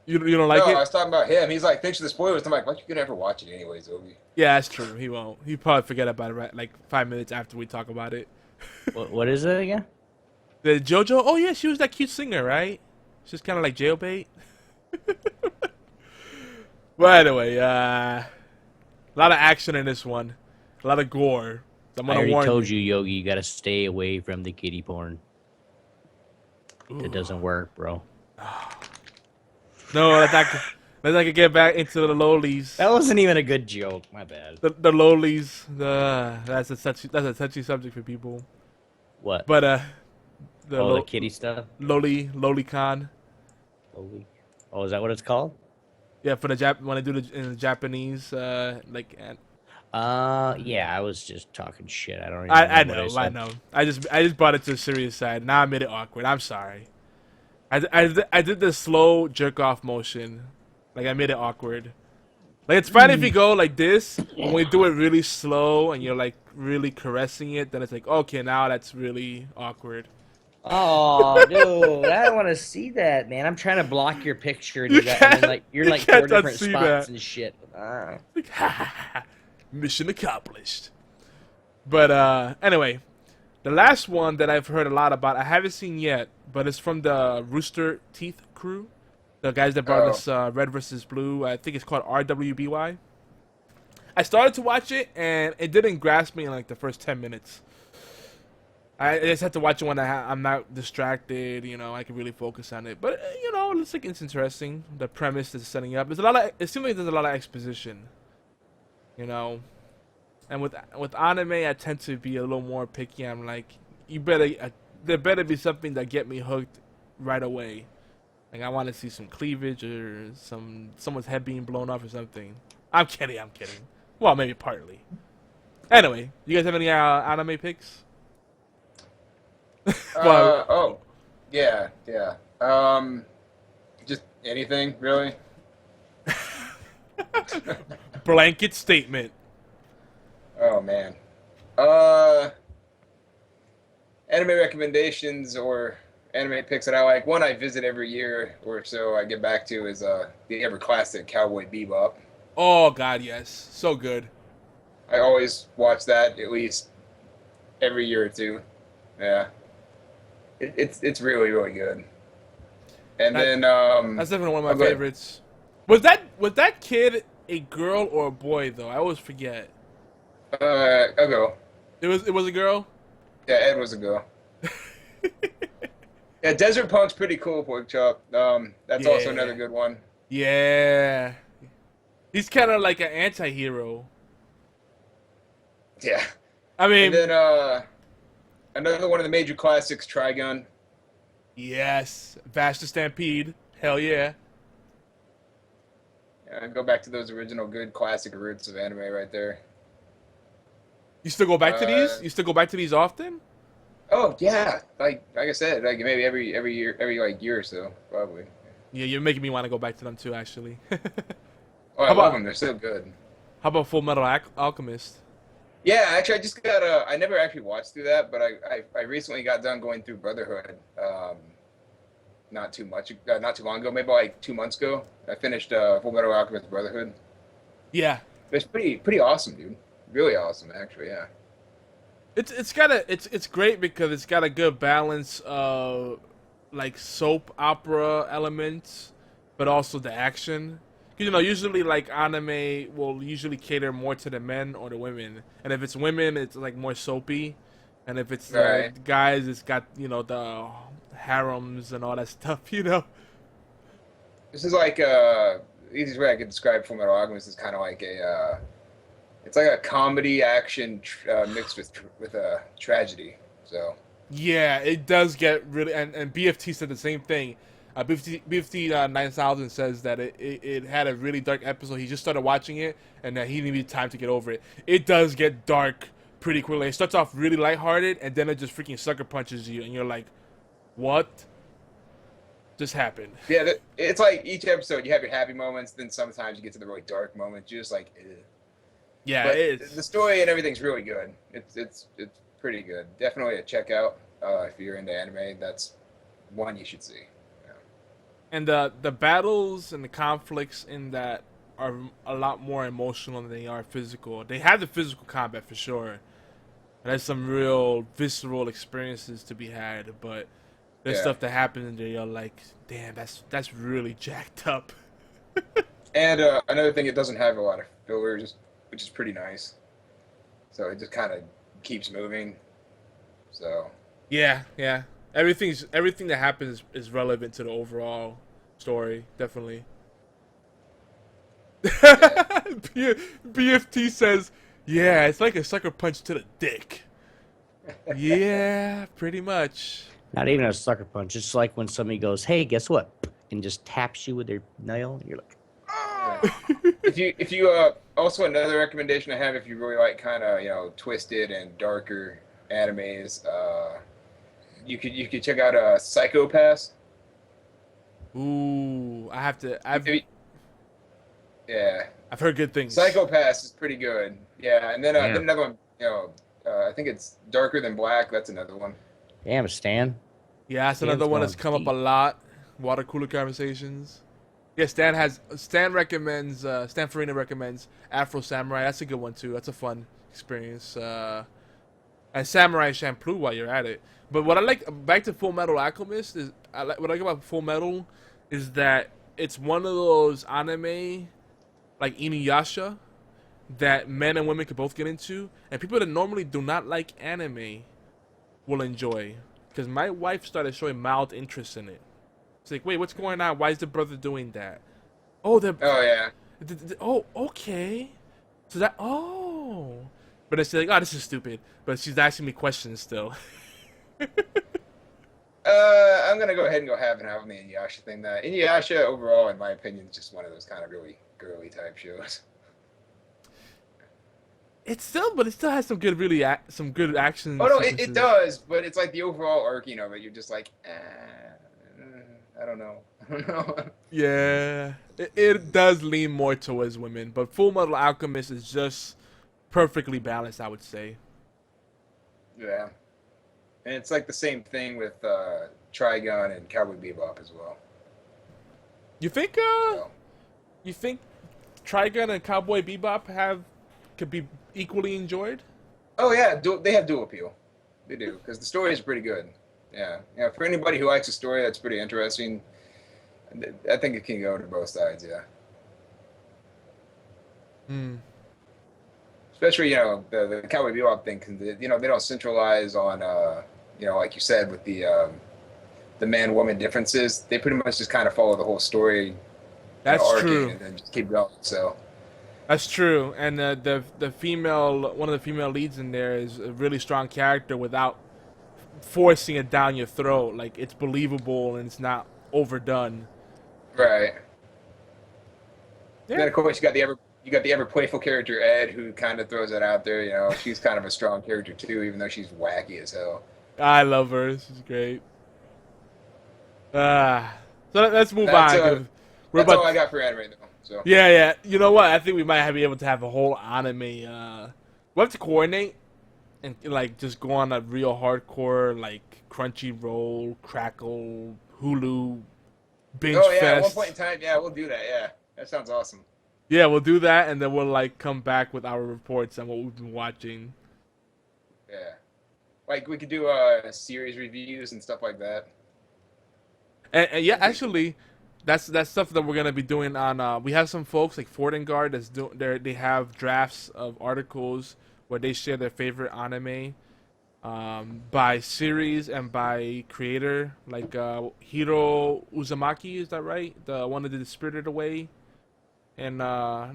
You don't like it? No, I was talking about him. He's like, thanks for the spoilers. I'm like, why you could never watch it anyways, Obi? Yeah, that's true. He won't. He'll probably forget about it right, like 5 minutes after we talk about it. What is it again? The JoJo? Oh, yeah, she was that cute singer, right? It's just kind of like jailbait. But anyway, a lot of action in this one, a lot of gore. I'm I gonna already warn told you, Yogi, you gotta stay away from the kitty porn. It doesn't work, bro. No, let's not get back into the lowlies. That wasn't even a good joke. My bad. The lowlies. That's a touchy subject for people. What? But The kitty stuff. lolicon. Lowly. Oh, is that what it's called? Yeah, for when I do it in the Japanese, like. Yeah, I was just talking shit. I don't even I know. know, I know. I just brought it to the serious side. Now I made it awkward. I'm sorry. I did the slow jerk off motion, like I made it awkward. Like it's fine if you go like this. When we do it really slow and you're like really caressing it, then it's like okay, now that's really awkward. Oh, dude, I don't want to see that, man. I'm trying to block your picture, and, you're like can't four different unsee spots that. and shit. Mission accomplished. But anyway, the last one that I've heard a lot about, I haven't seen yet, but it's from the Rooster Teeth crew, the guys that brought us Red vs. Blue. I think it's called RWBY. I started to watch it, and it didn't grasp me in like the first 10 minutes. I just had to watch it when I'm not distracted, you know, I can really focus on it. But, you know, it looks like it's interesting. The premise is setting up. It seems like there's a lot of exposition, you know. And with anime, I tend to be a little more picky. I'm like, there better be something that get me hooked right away. Like, I want to see some cleavage or someone's head being blown off or something. I'm kidding. Well, maybe partly. Anyway, you guys have any anime picks? Oh, yeah. Just anything, really. Blanket statement. Oh man. Anime recommendations or anime picks that I like. One I visit every year or so I get back to is the ever classic Cowboy Bebop. Oh God, yes, so good. I always watch that at least every year or two. Yeah. It's really, really good. And then That's definitely one of my favorites. Was that kid a girl or a boy though? I always forget. a girl. It was a girl. Yeah, Ed was a girl. Yeah, Desert Punk's pretty cool, Pork Chop. That's also another good one. Yeah. He's kind of like an anti-hero. Yeah. I mean, and then another one of the major classics, Trigun. Yes, Vash the Stampede. Hell yeah. Yeah, go back to those original good classic roots of anime right there. You still go back to these? You still go back to these often? Oh yeah, like I said, like maybe every year, every year or so, probably. Yeah, you're making me want to go back to them too, actually. Oh, I love them. They're so good. How about Full Metal Alchemist? Yeah, actually, I just got I never actually watched through that, but I recently got done going through Brotherhood. Not too long ago, maybe like 2 months ago. I finished Full Metal Alchemist Brotherhood. Yeah. It's pretty awesome, dude. Really awesome, actually. Yeah. It's great because it's got a good balance of like soap opera elements, but also the action. Because, you know, usually like anime will usually cater more to the men or the women, and if it's women, it's like more soapy, and if it's guys, it's got, you know, the harems and all that stuff, you know. This is like the easiest way I could describe Full Metal Alchemist is kind of like it's like a comedy action mixed with a tragedy. So yeah, it does get really, and BFT said the same thing. BFT 9000 says that it had a really dark episode. He just started watching it, and that he needed time to get over it. It does get dark pretty quickly. It starts off really lighthearted, and then it just freaking sucker punches you, and you're like, "What just happened?" Yeah, it's like each episode you have your happy moments, then sometimes you get to the really dark moments. You're just like, ugh. Yeah, but it is. The story and everything's really good. It's pretty good. Definitely a check out if you're into anime. That's one you should see. And the battles and the conflicts in that are a lot more emotional than they are physical. They have the physical combat for sure. There's some real visceral experiences to be had, but There's Yeah. stuff that happens in there. You're like, damn, that's really jacked up. And another thing, it doesn't have a lot of fillers, which is pretty nice. So it just kind of keeps moving. So Yeah, yeah. Everything that happens is relevant to the overall story, definitely. yeah, BFT says, "Yeah, it's like a sucker punch to the dick." Yeah, pretty much. Not even a sucker punch. It's like when somebody goes, "Hey, guess what?" and just taps you with their nail. You're like, yeah. If you also another recommendation I have if you really like kind of twisted and darker animes, you could check out Psychopass. Ooh, I have to. Yeah, I've heard good things. Psychopass is pretty good. Yeah, and then Damn. then another one, I think it's Darker Than Black. That's another one. "Damn, Stan." Yeah, that's Stan's another one that's going come up deep. a lot. Water cooler conversations. Yeah, Stan recommends. Stan Farina recommends Afro Samurai. That's a good one too. That's a fun experience. And Samurai Champloo while you're at it. But what I like back to Full Metal Alchemist is what I like about Full Metal is that it's one of those anime like Inuyasha that men and women could both get into, and people that normally do not like anime will enjoy. Because my wife started showing mild interest in it. It's like, wait, what's going on? Why is the brother doing that? Oh, Oh yeah. oh, okay. So that, oh. But then she's like, oh, this is stupid. But she's asking me questions still. I'm gonna go ahead and go half and half on the Inuyasha thing. That Inuyasha overall, in my opinion, is just one of those kind of really girly type shows. But it still has some good, some good action. Oh no, it sequences. does, but it's like the overall arcing of it. You're just like, I don't know. I don't know. Yeah, it does lean more towards women, but Full Metal Alchemist is just perfectly balanced, I would say. Yeah, and it's like the same thing with Trigun and Cowboy Bebop as well. You think? So, You think Trigun and Cowboy Bebop could be equally enjoyed? oh yeah, they have dual appeal. They do because the story is pretty good. Yeah, for anybody who likes a story that's pretty interesting, I think it can go to both sides. Yeah. Hmm. Especially the Cowboy Bebop thing, 'cause they don't centralize on like you said with the man woman differences. They pretty much just kind of follow the whole story, That's arcing true. and then just keep going. So That's true. And the female, one of the female leads in there is a really strong character without forcing it down your throat. Like it's believable and it's not overdone. right. Yeah. Then of course you got the ever playful character Ed who kind of throws it out there. She's kind of a strong character too, even though she's wacky as hell. I love her. She's great. So let's move That's on. 'Cause we're that's all about I got for anime though. So Yeah, yeah. You know what? I think we might be able to have a whole anime. We'll have to coordinate and like just go on a real hardcore like Crunchyroll, Crackle, Hulu, binge oh yeah, fest. at one point in time, yeah, we'll do that. Yeah, that sounds awesome. Yeah, we'll do that, and then we'll like come back with our reports on what we've been watching. Yeah, like we could do series reviews and stuff like that. And yeah, actually, that's stuff that we're gonna be doing on. We have some folks like Fortengard that's doing. They have drafts of articles where they share their favorite anime, by series and by creator. Like Hiro Uzumaki, is that right? The one that did Spirited Away. And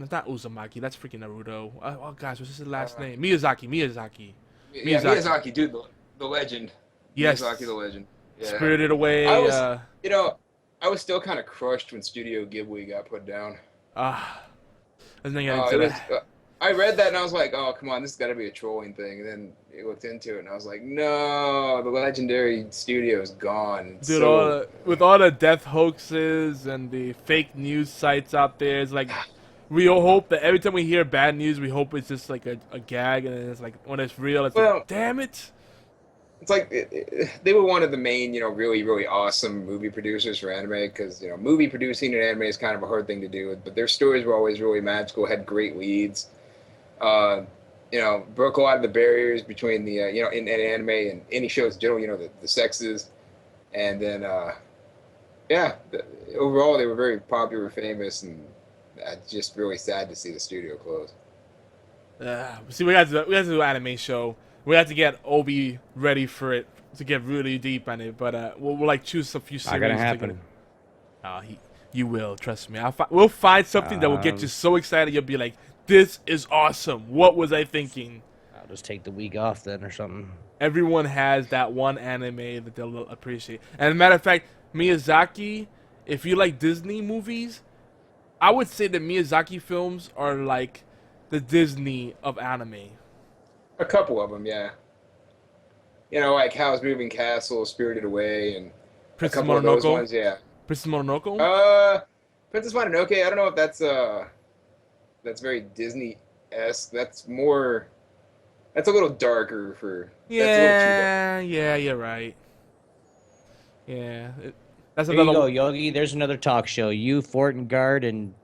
it's not Uzumaki. That's freaking Naruto. Oh gosh, what's his last name? Miyazaki. Yeah, Miyazaki, dude, the legend. Yes. Miyazaki, the legend. Yeah. Spirited Away. I was, I was still kind of crushed when Studio Ghibli got put down. Let's not get into that. I read that and I was like, oh, come on, this has got to be a trolling thing. And then I looked into it and I was like, no, the legendary studio is gone. It's Dude, with all the death hoaxes and the fake news sites out there, it's like we all hope that every time we hear bad news, we hope it's just like a gag, and then it's like when it's real, it's like, damn it. It's like they were one of the main, really, really awesome movie producers for anime because, movie producing in anime is kind of a hard thing to do. But their stories were always really magical, had great leads. Broke a lot of the barriers between the, in anime and any shows in general, the sexes. And then yeah, overall they were very popular, famous, and just really sad to see the studio close. See, we got to do an anime show. We have to get Obi ready for it to get really deep on it. But we'll like choose a few Not gonna series. happen. You will trust me. We'll find something that will get you Um, so excited you'll be like, "This is awesome! What was I thinking?" I'll just take the week off then or something. Everyone has that one anime that they'll appreciate. And as a matter of fact, Miyazaki, if you like Disney movies, I would say the Miyazaki films are like the Disney of anime. A couple of them, yeah. You know, like Howl's Moving Castle, Spirited Away, and a Princess couple of those Mononoke. ones, yeah. Princess Mononoke. Uh, Princess Mononoke. I don't know if that's very Disney-esque. That's more. That's a little darker for. That's a little too dark. Yeah, you're right. Yeah, that's There you another. go, Yogi. There's another talk show. You, Fortengard, and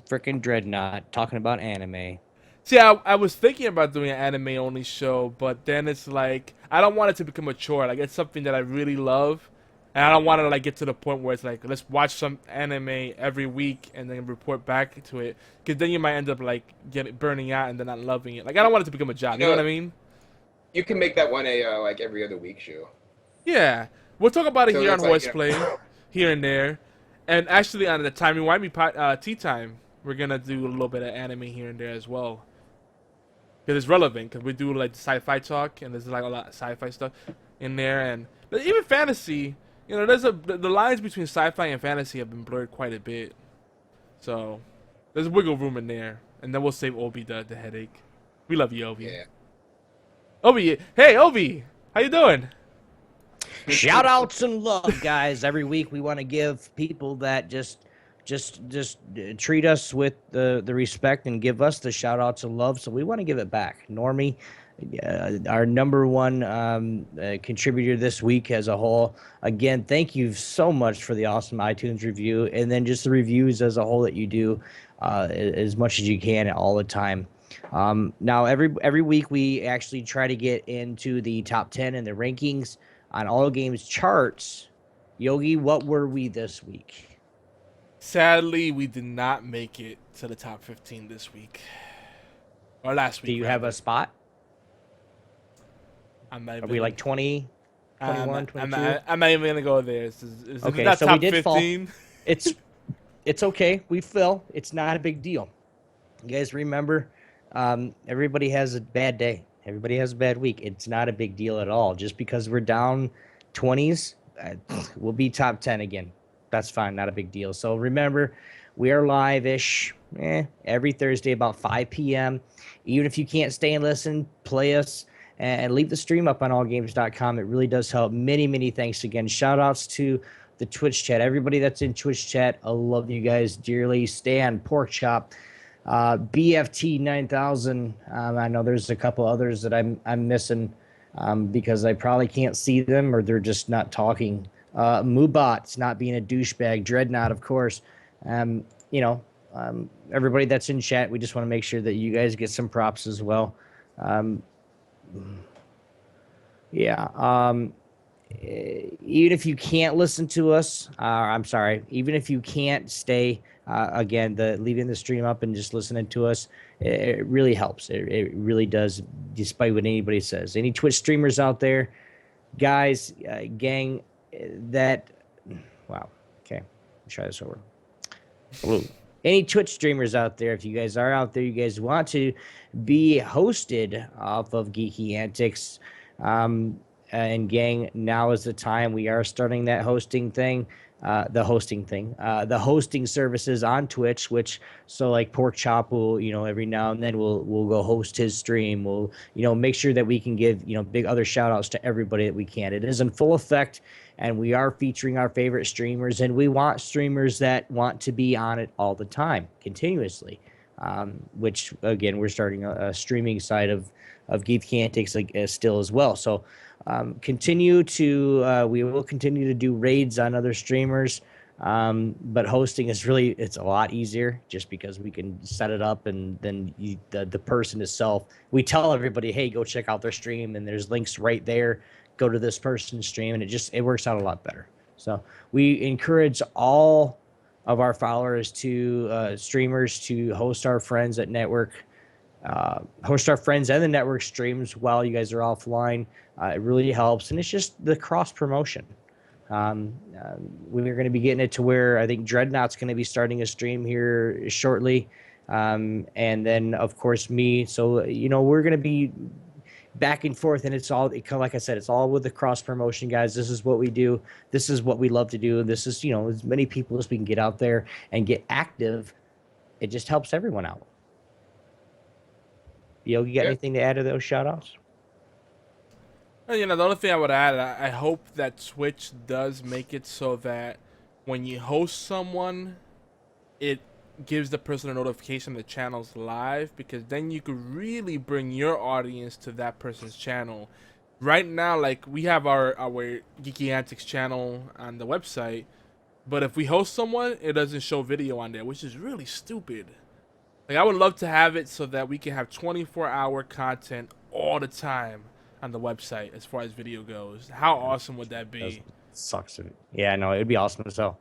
frickin' Dreadnought talking about anime. See, I was thinking about doing an anime only show, but then it's like I don't want it to become a chore. Like it's something that I really love, and I don't want to like get to the point where it's like let's watch some anime every week and then report back to it, because then you might end up like getting burning out and then not loving it. Like I don't want it to become a job. You You know what know, I mean? you can make that one a like every other week show. Yeah, we'll talk about it So here on that's like, HorsePLAY, here and there, and actually on the Timey Wimey tea time, we're gonna do a little bit of anime here and there as well. Because it's relevant, because we do like the sci-fi talk, and there's like a lot of sci-fi stuff in there, and but even fantasy. You know, the lines between sci-fi and fantasy have been blurred quite a bit, so there's wiggle room in there, and then we'll save Obi the headache. We love you, Obi. Yeah. Obi, hey Obi, how you doing? Shout outs and love, guys. Every week we want to give people that just treat us with the respect and give us the shout outs and love. So we want to give it back. Normie, our number one contributor this week as a whole. Again, thank you so much for the awesome iTunes review, and then just the reviews as a whole that you do as much as you can all the time. Now every week we actually try to get into the top 10 and the rankings on all games charts. Yogi, what were we this week? Sadly, we did not make it to the top 15 this week, or last week. Do you have a spot? I'm not Are even, we like 20, 21, I'm 22? not even gonna go there. It's Okay, not so top we did fall. 15. It's okay. We fell. It's not a big deal. You guys remember, everybody has a bad day. Everybody has a bad week. It's not a big deal at all. Just because we're down 20s, we'll be top 10 again. That's fine. Not a big deal. So remember, we are live-ish every Thursday about 5 p.m. Even if you can't stay and listen, play us and leave the stream up on allgames.com. It really does help. Many, many thanks again. Shout-outs to the Twitch chat. Everybody that's in Twitch chat, I love you guys dearly. Stan, Porkchop, BFT 9000. I know there's a couple others that I'm missing because I probably can't see them or they're just not talking. Moobot's not being a douchebag. Dreadnought, of course. Everybody that's in chat, we just want to make sure that you guys get some props as well. Even if you can't listen to us, I'm sorry, even if you can't stay, again, leaving the stream up and just listening to us, it really helps. It really does, despite what anybody says. Any Twitch streamers out there, guys, gang, wow, okay, let's try this over. Hello. Any Twitch streamers out there, if you guys are out there, you guys want to be hosted off of Geeky Antics, and gang, now is the time. We are starting that hosting thing, the hosting services on Twitch, so like Porkchop will, every now and then we'll go host his stream. We'll, make sure that we can give, big other shout outs to everybody that we can. It is in full effect, and we are featuring our favorite streamers, and we want streamers that want to be on it all the time, continuously, which again, we're starting a streaming side of Geeky Antics still as well. So, we will continue to do raids on other streamers, but hosting is it's a lot easier just because we can set it up, and then the person itself, we tell everybody, hey, go check out their stream, and there's links right there, go to this person's stream, and it works out a lot better. So we encourage all of our followers to streamers to host our friends at network, host our friends and the network streams while you guys are offline. It really helps, and it's just the cross promotion. We're going to be getting it to where I think Dreadnought's going to be starting a stream here shortly, and then of course me. So we're going to be back and forth, and it's all like I said, it's all with the cross promotion, guys. This is what we do. This is what we love to do. This is as many people as we can get out there and get active. It just helps everyone out. Yogi, got anything to add to those shout outs? The only thing I would add, I hope that Twitch does make it so that when you host someone, it gives the person a notification the channel's live, because then you could really bring your audience to that person's channel. Right now, like, we have our Geeky Antics channel on the website, but if we host someone, it doesn't show video on there, which is really stupid. Like, I would love to have it so that we can have 24-hour content all the time on the website as far as video goes. How awesome would that be? Sucks. Yeah, no, it'd be awesome as hell.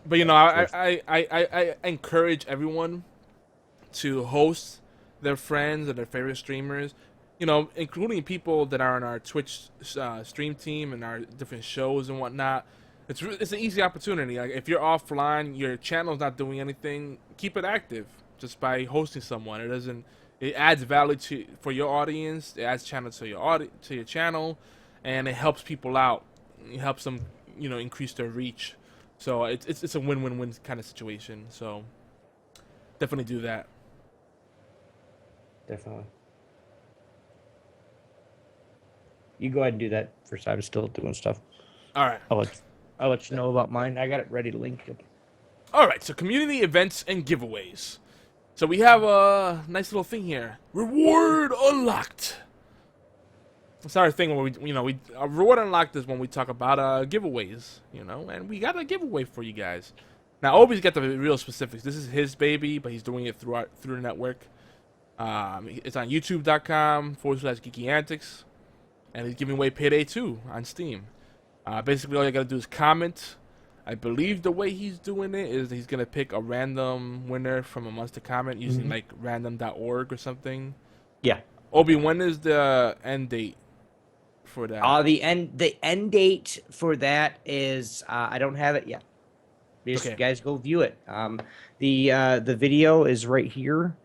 But I encourage everyone to host their friends and their favorite streamers, including people that are on our Twitch stream team and our different shows and whatnot. It's an easy opportunity. Like, if you're offline, your channel's not doing anything, keep it active just by hosting someone. It adds value for your audience. It adds channel to your channel, and it helps people out. It helps them, increase their reach. So it's a win-win-win kind of situation. So definitely do that. Definitely. You go ahead and do that first. I'm still doing stuff. All right. I'll let you know about mine. I got it ready to link it. All right. So community events and giveaways. So we have a nice little thing here. Reward unlocked. It's our thing when we reward unlocked is when we talk about giveaways, and we got a giveaway for you guys. Now Obi's got the real specifics. This is his baby, but he's doing it through the network. It's on youtube.com/Geeky Antics, and he's giving away Payday 2 on Steam. Basically, all you gotta do is comment. I believe the way he's doing it is he's gonna pick a random winner from amongst the comment using like random.org or something. Yeah. Obi, when is the end date for that? The end date for that is I don't have it yet. You guys go view it. The video is right here.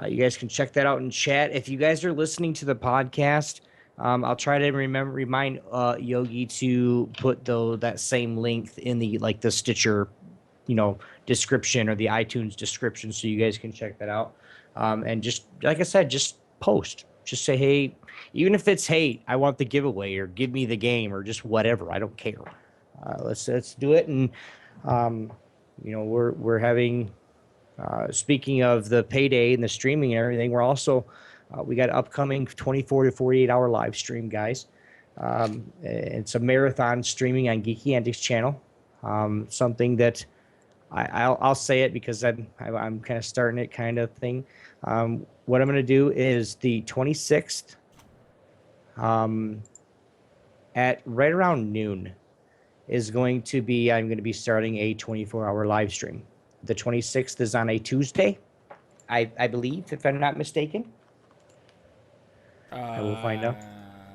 You guys can check that out in chat. If you guys are listening to the podcast, I'll try to remind Yogi to put that same link in the Stitcher, description or the iTunes description, so you guys can check that out. And just like I said, just post. Just say, hey, even if it's hey, I want the giveaway, or give me the game, or just whatever. I don't care. Let's do it. And we're having. Speaking of the Payday and the streaming and everything, we're also we got upcoming 24 to 48 hour live stream, guys. It's a marathon streaming on Geeky Antics channel. Something that I'll say it because I'm kind of starting it kind of thing. What I'm going to do is the 26th at right around noon I'm going to be starting a 24-hour live stream. The 26th is on a Tuesday, I believe, if I'm not mistaken. I will find out.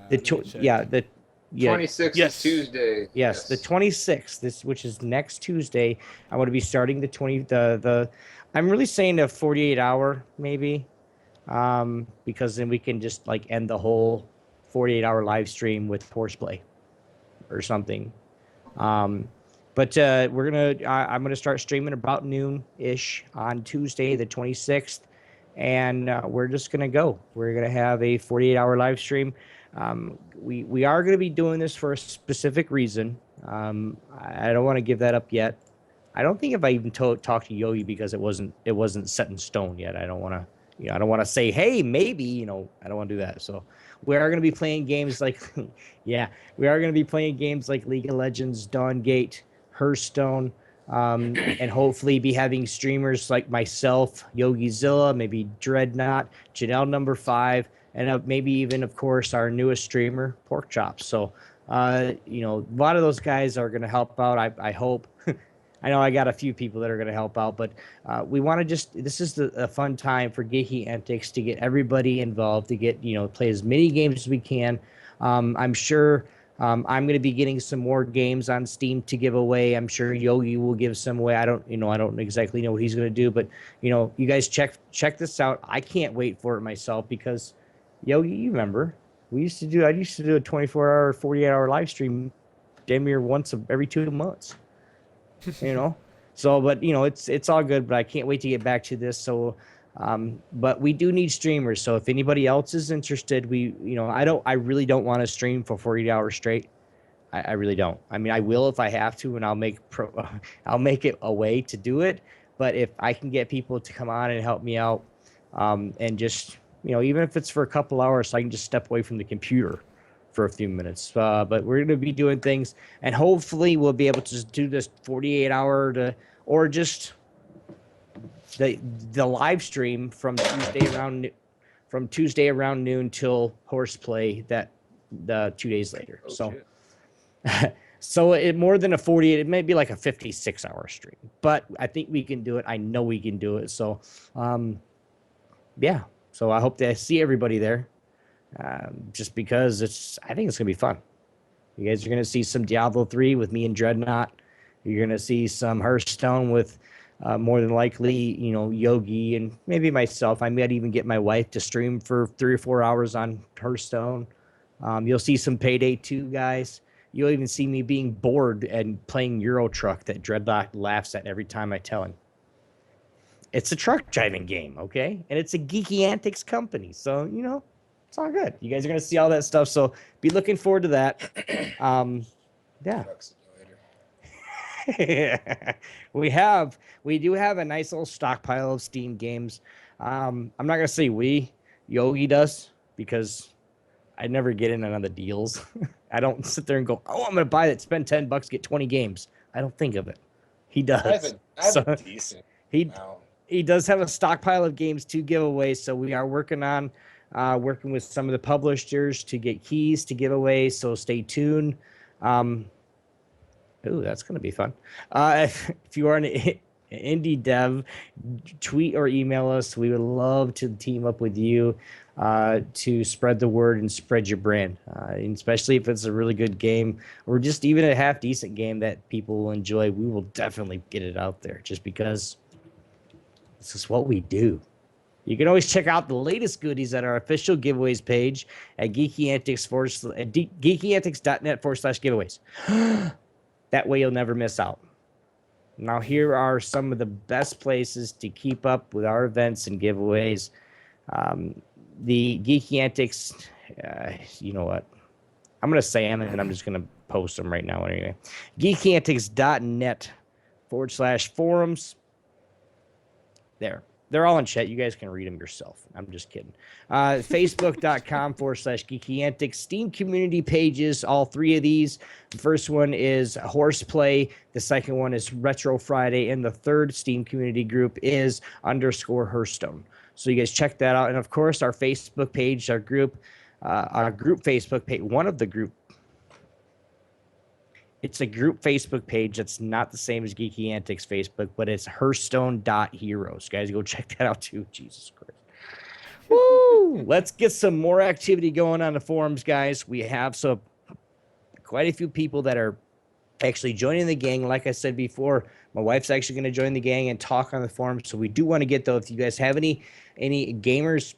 The 26th is Tuesday. Yes, the 26th, which is next Tuesday. I want to be starting the I'm really saying a 48-hour maybe, because then we can just end the whole 48-hour live stream with HorsePLAY or something. But I'm gonna start streaming about noon-ish on Tuesday, the 26th, and we're just gonna go. We're gonna have a 48-hour live stream. We are gonna be doing this for a specific reason. I don't want to give that up yet. I don't think if I even talked to Yogi, because it wasn't set in stone yet. I don't want to, I don't want to say, hey, maybe, I don't want to do that. So we are going to be playing games like, we are going to be playing games like League of Legends, Dawngate, Hearthstone, and hopefully be having streamers like myself, Yogizilla, maybe Dreadnought, Janelle number 5, and maybe even, of course, our newest streamer, Pork Chops. So You know, a lot of those guys are going to help out. I hope. I know I got a few people that are going to help out, but we want to just, this is a fun time for Geeky Antics to get everybody involved, to get, you know, play as many games as we can. I'm sure I'm going to be getting some more games on Steam to give away. I'm sure Yogi will give some away. I don't exactly know what he's going to do, but you know, you guys check this out. I can't wait for it myself because Yogi, you remember, I used to do a 24-hour, 48-hour live stream damn near once every 2 months. You know, so but you know, it's all good, but I can't wait to get back to this. So but we do need streamers, so if anybody else is interested, I really don't want to stream for 40 hours straight. I really don't. I mean, I will if I have to, and I'll make it a way to do it. But if I can get people to come on and help me out, and just, you know, even if it's for a couple hours, so I can just step away from the computer for a few minutes. But we're going to be doing things, and hopefully we'll be able to just do this 48-hour or just the live stream from Tuesday around noon till HorsePLAY the 2 days later. So it more than a 48, it may be like a 56-hour stream, but I think we can do it. I know we can do it. So yeah. So I hope to see everybody there. Just because I think it's gonna be fun. You guys are gonna see some Diablo 3 with me and Dreadnought. You're gonna see some Hearthstone with more than likely, you know, Yogi and maybe myself. I might even get my wife to stream for 3 or 4 hours on Hearthstone. You'll see some Payday 2 guys. You'll even see me being bored and playing Euro Truck that Dreadnought laughs at every time I tell him. It's a truck driving game, okay? And it's a Geeky Antics company, so you know. It's all good. You guys are going to see all that stuff, so be looking forward to that. Yeah. We do have a nice little stockpile of Steam games. I'm not going to say Yogi does, because I never get in on the deals. I don't sit there and go, oh, I'm going to buy that, spend $10, get 20 games. I don't think of it. He does. I have a decent amount. He does have a stockpile of games to give away, so we are working with some of the publishers to get keys to give away, so stay tuned. Ooh, that's going to be fun. If you are an indie dev, tweet or email us. We would love to team up with you to spread the word and spread your brand, and especially if it's a really good game or just even a half decent game that people will enjoy. We will definitely get it out there, just because this is what we do. You can always check out the latest goodies at our official giveaways page at geekyantics.net/giveaways. That way you'll never miss out. Now, here are some of the best places to keep up with our events and giveaways. The Geeky Antics, you know what? I'm going to say them, and I'm just going to post them right now anyway. geekyantics.net/forums. There. They're all in chat. You guys can read them yourself. I'm just kidding. Facebook.com/GeekyAntics. Steam community pages, all three of these. The first one is HorsePLAY. The second one is Retro Friday. And the third Steam community group is _Hearthstone. So you guys check that out. And, of course, our Facebook page, our group Facebook page, one of the group. It's a group Facebook page that's not the same as Geeky Antics Facebook, but it's Hearthstone.heroes. Guys, go check that out too. Jesus Christ. Woo! Let's get some more activity going on the forums, guys. We have quite a few people that are actually joining the gang. Like I said before, my wife's actually going to join the gang and talk on the forums. So we do want to get those. If you guys have any gamers,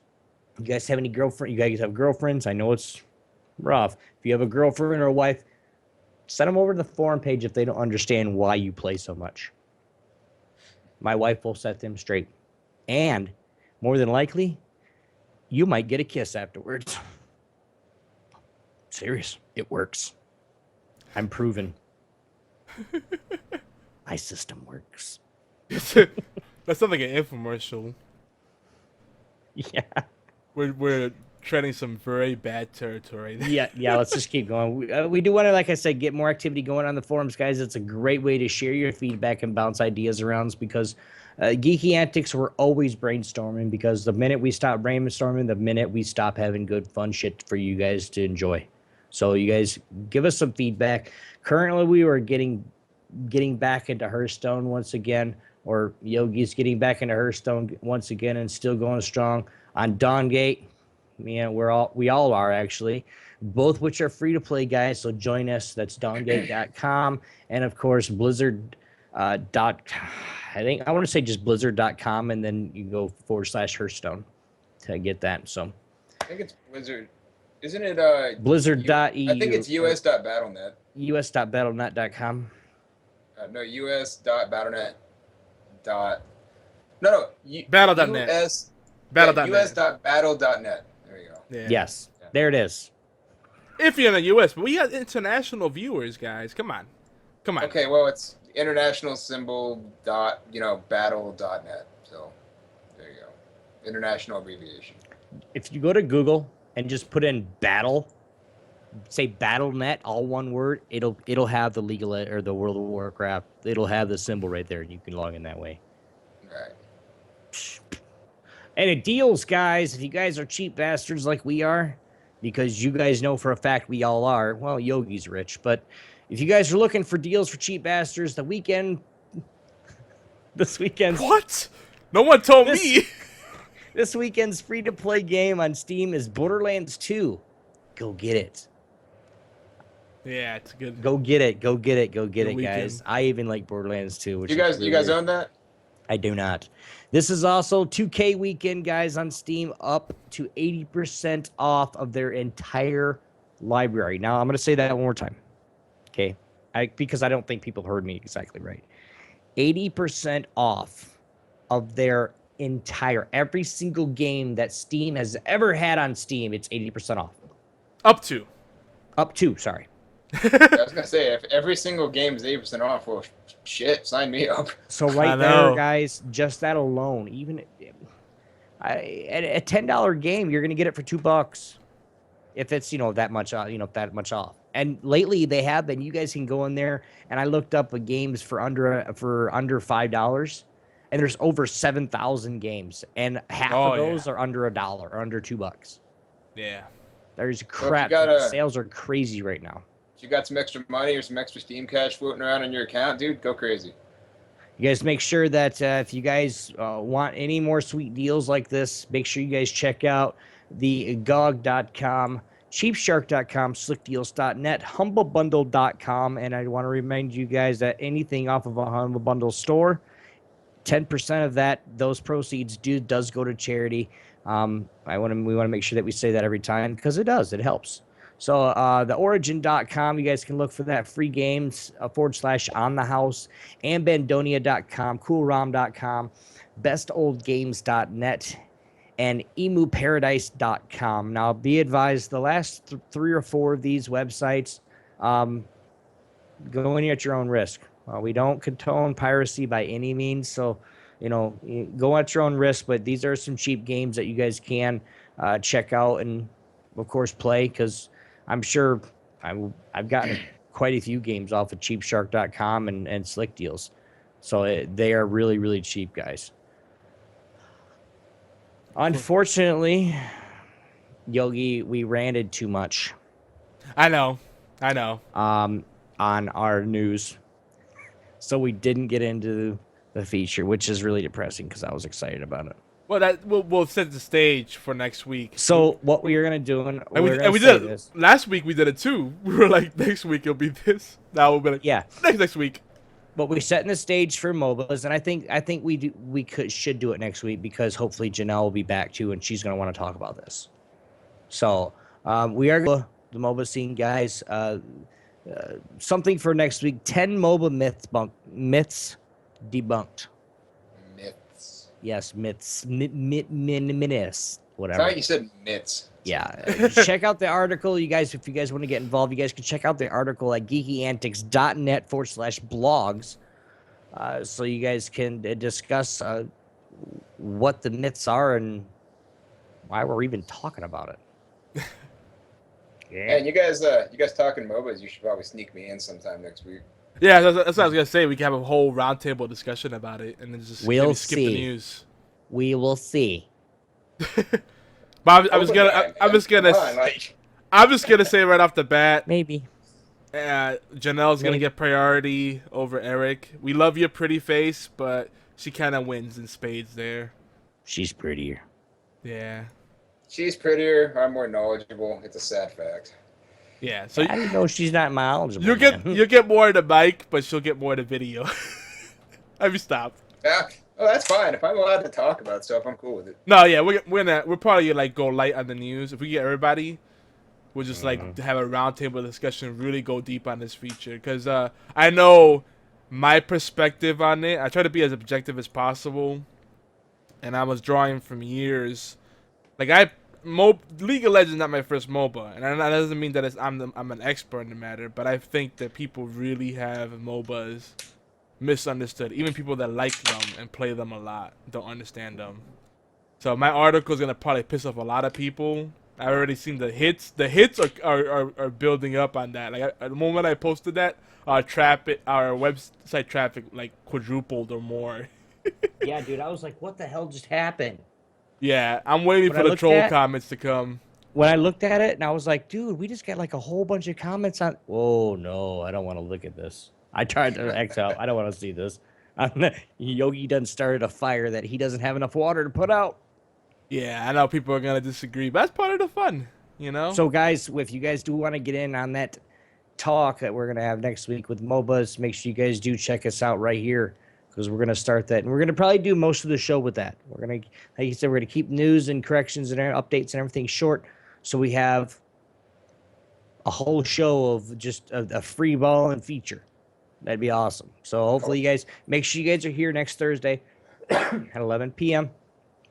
you guys have any girlfriend, you guys have girlfriends, I know it's rough. If you have a girlfriend or a wife, send them over to the forum page if they don't understand why you play so much. My wife will set them straight. And more than likely, you might get a kiss afterwards. Serious. It works. I'm proven. My system works. That sounds like an infomercial. Yeah. We're treading some very bad territory. Yeah. Let's just keep going. We do want to, like I said, get more activity going on the forums, guys. It's a great way to share your feedback and bounce ideas around, because Geeky Antics, we're always brainstorming, because the minute we stop brainstorming, the minute we stop having good, fun shit for you guys to enjoy. So you guys give us some feedback. Currently, we were getting back into Hearthstone once again, or Yogi's getting back into Hearthstone once again and still going strong on Dawngate. Man, we all are actually, both which are free to play, guys. So join us. That's dawngate.com, and of course Blizzard dot. I think I want to say just blizzard.com, and then you go /Hearthstone to get that. So I think it's Blizzard. Isn't it blizzard.eu. I think it's us.battlenet. us.battlenet.com. No, us.battlenet. No. Battle.net. Battle.net. us.battle.net. There you go. Yeah. Yes, there it is. If you're in the U.S., but we have international viewers, guys. Come on. Okay, well, it's international symbol battle.net. So there you go. International abbreviation. If you go to Google and just put in battle, say BattleNet, all one word, it'll have the legal or the World of Warcraft. It'll have the symbol right there, and you can log in that way. Right. And it deals, guys. If you guys are cheap bastards like we are, because you guys know for a fact we all are. Well, Yogi's rich, but if you guys are looking for deals for cheap bastards, this weekend's What? No one told me. This weekend's free-to-play game on Steam is Borderlands 2. Go get it. Yeah, it's good. Go get it. Go get it. Go get Good it, guys. weekend. I even like Borderlands 2. Which You guys own that? I do not. This is also 2K weekend, guys, on Steam, up to 80% off of their entire library. Now, I'm going to say that one more time. Okay? Because I don't think people heard me exactly right. 80% off of their every single game that Steam has ever had on Steam, it's 80% off. Up to, sorry. I was gonna say, if every single game is 80% off, well, shit, sign me up. So right there, guys, just that alone, even at a $10 game, you're gonna get it for $2 if it's that much off. And lately they have been. You guys can go in there, and I looked up games for under $5. And there's over 7,000 games, and half of those are under $1 or under $2. Yeah. There's crap. Sales are crazy right now. If you got some extra money or some extra Steam cash floating around in your account, dude, go crazy. You guys make sure that if you guys want any more sweet deals like this, make sure you guys check out the GOG.com, CheapShark.com, SlickDeals.net, HumbleBundle.com, and I want to remind you guys that anything off of a Humble Bundle store, 10% of those proceeds does go to charity. We want to make sure that we say that every time because it does. It helps. So theorigin.com, you guys can look for that free games /on the house, and Bandonia.com, coolrom.com, bestoldgames.net, and emuparadise.com. Now, be advised, the last 3 or 4 of these websites, go in at your own risk. We don't condone piracy by any means, so go at your own risk. But these are some cheap games that you guys can check out and, of course, play. Because I'm sure I've gotten quite a few games off of CheapShark.com and Slick Deals, so they are really, really cheap, guys. Unfortunately, Yogi, we ranted too much. I know. On our news. So we didn't get into the feature, which is really depressing because I was excited about it. Well, we'll set the stage for next week. So what we are gonna do, and we did it last week. We did it too. We were like, next week it'll be this. Now we'll be like, next week. But we're setting the stage for MOBAs, and I think we should do it next week because hopefully Janelle will be back too, and she's gonna want to talk about this. So we are the MOBA scene, guys. Something for next week: 10 MOBA myths debunked. Myths. Yes, myths. Myths. Whatever. I thought you said myths. Yeah. Check out the article, you guys. If you guys want to get involved, you guys can check out the article at geekyantics.net /blogs. So you guys can discuss what the myths are and why we're even talking about it. Yeah. And you guys talking MOBAs, you should probably sneak me in sometime next week. Yeah, that's what I was gonna say. We can have a whole roundtable discussion about it, and then just maybe skip the news. We will see. But I was I'm just gonna say right off the bat, Maybe. Janelle's gonna Maybe. get priority over Eric. We love your pretty face, but she kind of wins in spades there. She's prettier. Yeah. She's prettier. I'm more knowledgeable. It's a sad fact. Yeah. So How do you know she's not knowledgeable? you get more of the mic, but she'll get more of the video. I mean, stop. Yeah. Oh, that's fine. If I'm allowed to talk about stuff, I'm cool with it. No, yeah, we're probably gonna like go light on the news. If we get everybody, we'll just like have a roundtable discussion, really go deep on this feature. Because I know my perspective on it. I try to be as objective as possible, and I was drawing from years. Like League of Legends is not my first MOBA, and that doesn't mean that I'm an expert in the matter. But I think that people really have MOBAs misunderstood. Even people that like them and play them a lot don't understand them. So my article is gonna probably piss off a lot of people. I already seen the hits. The hits are building up on that. Like at the moment I posted that, our website traffic like quadrupled or more. Yeah, dude. I was like, what the hell just happened? Yeah, I'm waiting for the troll comments to come. When I looked at it, and I was like, dude, we just got like a whole bunch of comments on. Oh no, I don't want to look at this. I tried to X out. I don't want to see this. Yogi done started a fire that he doesn't have enough water to put out. Yeah, I know people are gonna disagree, but that's part of the fun, you know. So, guys, if you guys do want to get in on that talk that we're gonna have next week with MOBAs, make sure you guys do check us out right here because we're gonna start that, and we're gonna probably do most of the show with that. We're gonna, like you said, we're gonna keep news and corrections and updates and everything short, so we have a whole show of just a free ball and feature. That'd be awesome. So hopefully you guys make sure you guys are here next Thursday at 11 p.m.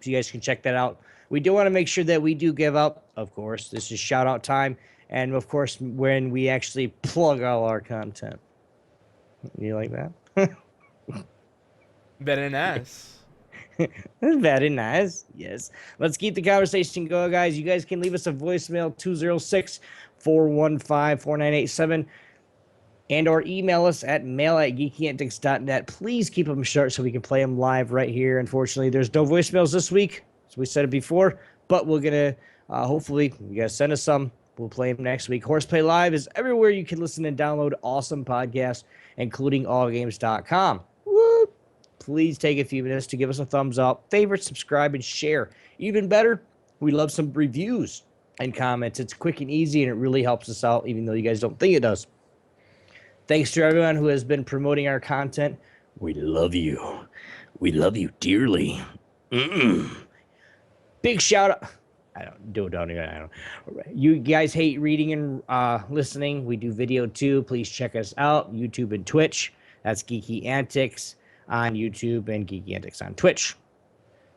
So you guys can check that out. We do want to make sure that we do give out, of course, this is shout out time. And of course, when we actually plug all our content. You like that? Very nice. That's very nice. Yes. Let's keep the conversation going, guys. You guys can leave us a voicemail 206-415-4987. And or email us at mail@geekyantics.net. Please keep them short so we can play them live right here. Unfortunately, there's no voicemails this week, as we said it before. But we're going to, hopefully, you guys send us some. We'll play them next week. HorsePLAY Live is everywhere you can listen and download awesome podcasts, including allgames.com. Woo! Please take a few minutes to give us a thumbs up, favorite, subscribe, and share. Even better, we love some reviews and comments. It's quick and easy, and it really helps us out, even though you guys don't think it does. Thanks to everyone who has been promoting our content. We love you. We love you dearly. Big shout out. I don't. You guys hate reading and listening. We do video too. Please check us out. YouTube and Twitch. That's Geeky Antics on YouTube and Geeky Antics on Twitch.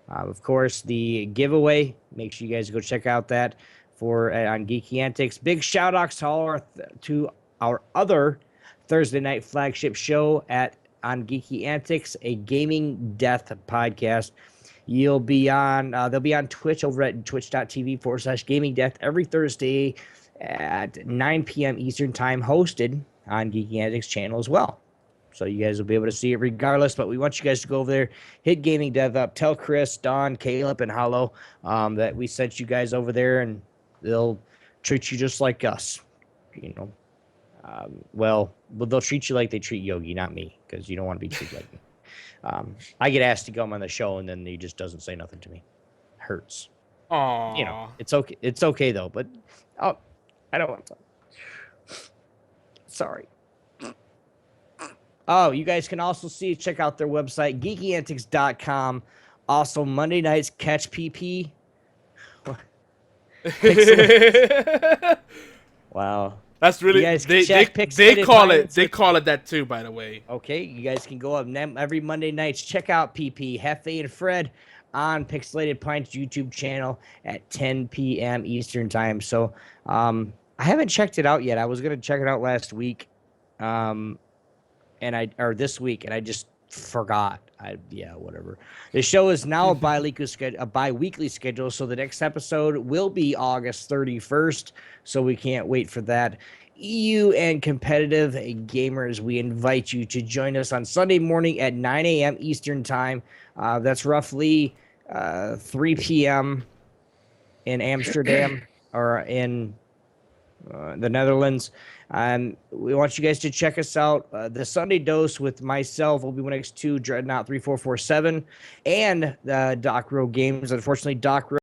Of course, the giveaway. Make sure you guys go check out that on Geeky Antics. Big shout outs to our other Thursday night flagship show on Geeky Antics, a gaming death podcast. They'll be on Twitch over at twitch.tv/gaming death every Thursday at 9 p.m. Eastern time, hosted on Geeky Antics channel as well. So you guys will be able to see it regardless, but we want you guys to go over there, hit Gaming Dev up, tell Chris, Don, Caleb, and Hollow that we sent you guys over there, and they'll treat you just like us, you know. Well, they'll treat you like they treat Yogi, not me, because you don't want to be treated like me. I get asked to come on the show, and then he just doesn't say nothing to me. Hurts. Aww. You know, it's okay. It's okay though, but I don't want to. Sorry. Oh, you guys can also check out their website, geekyantics.com. Also, Monday nights, catch PP. Wow. That's really they call it that too, by the way. Okay, you guys can go up every Monday nights. Check out PP, Hefe, and Fred on Pixelated Pints YouTube channel at 10 p.m. Eastern time. So I haven't checked it out yet. I was gonna check it out last week, this week, and I just forgot. Whatever. The show is now a bi-weekly schedule, so the next episode will be August 31st, so we can't wait for that. EU and competitive gamers, we invite you to join us on Sunday morning at 9 a.m. Eastern time. That's roughly 3 p.m. in Amsterdam, or in the Netherlands. We want you guys to check us out. The Sunday Dose with myself, Obi-Wan X2, Dreadnought 3447, and Doc Row Games. Unfortunately, Doc Row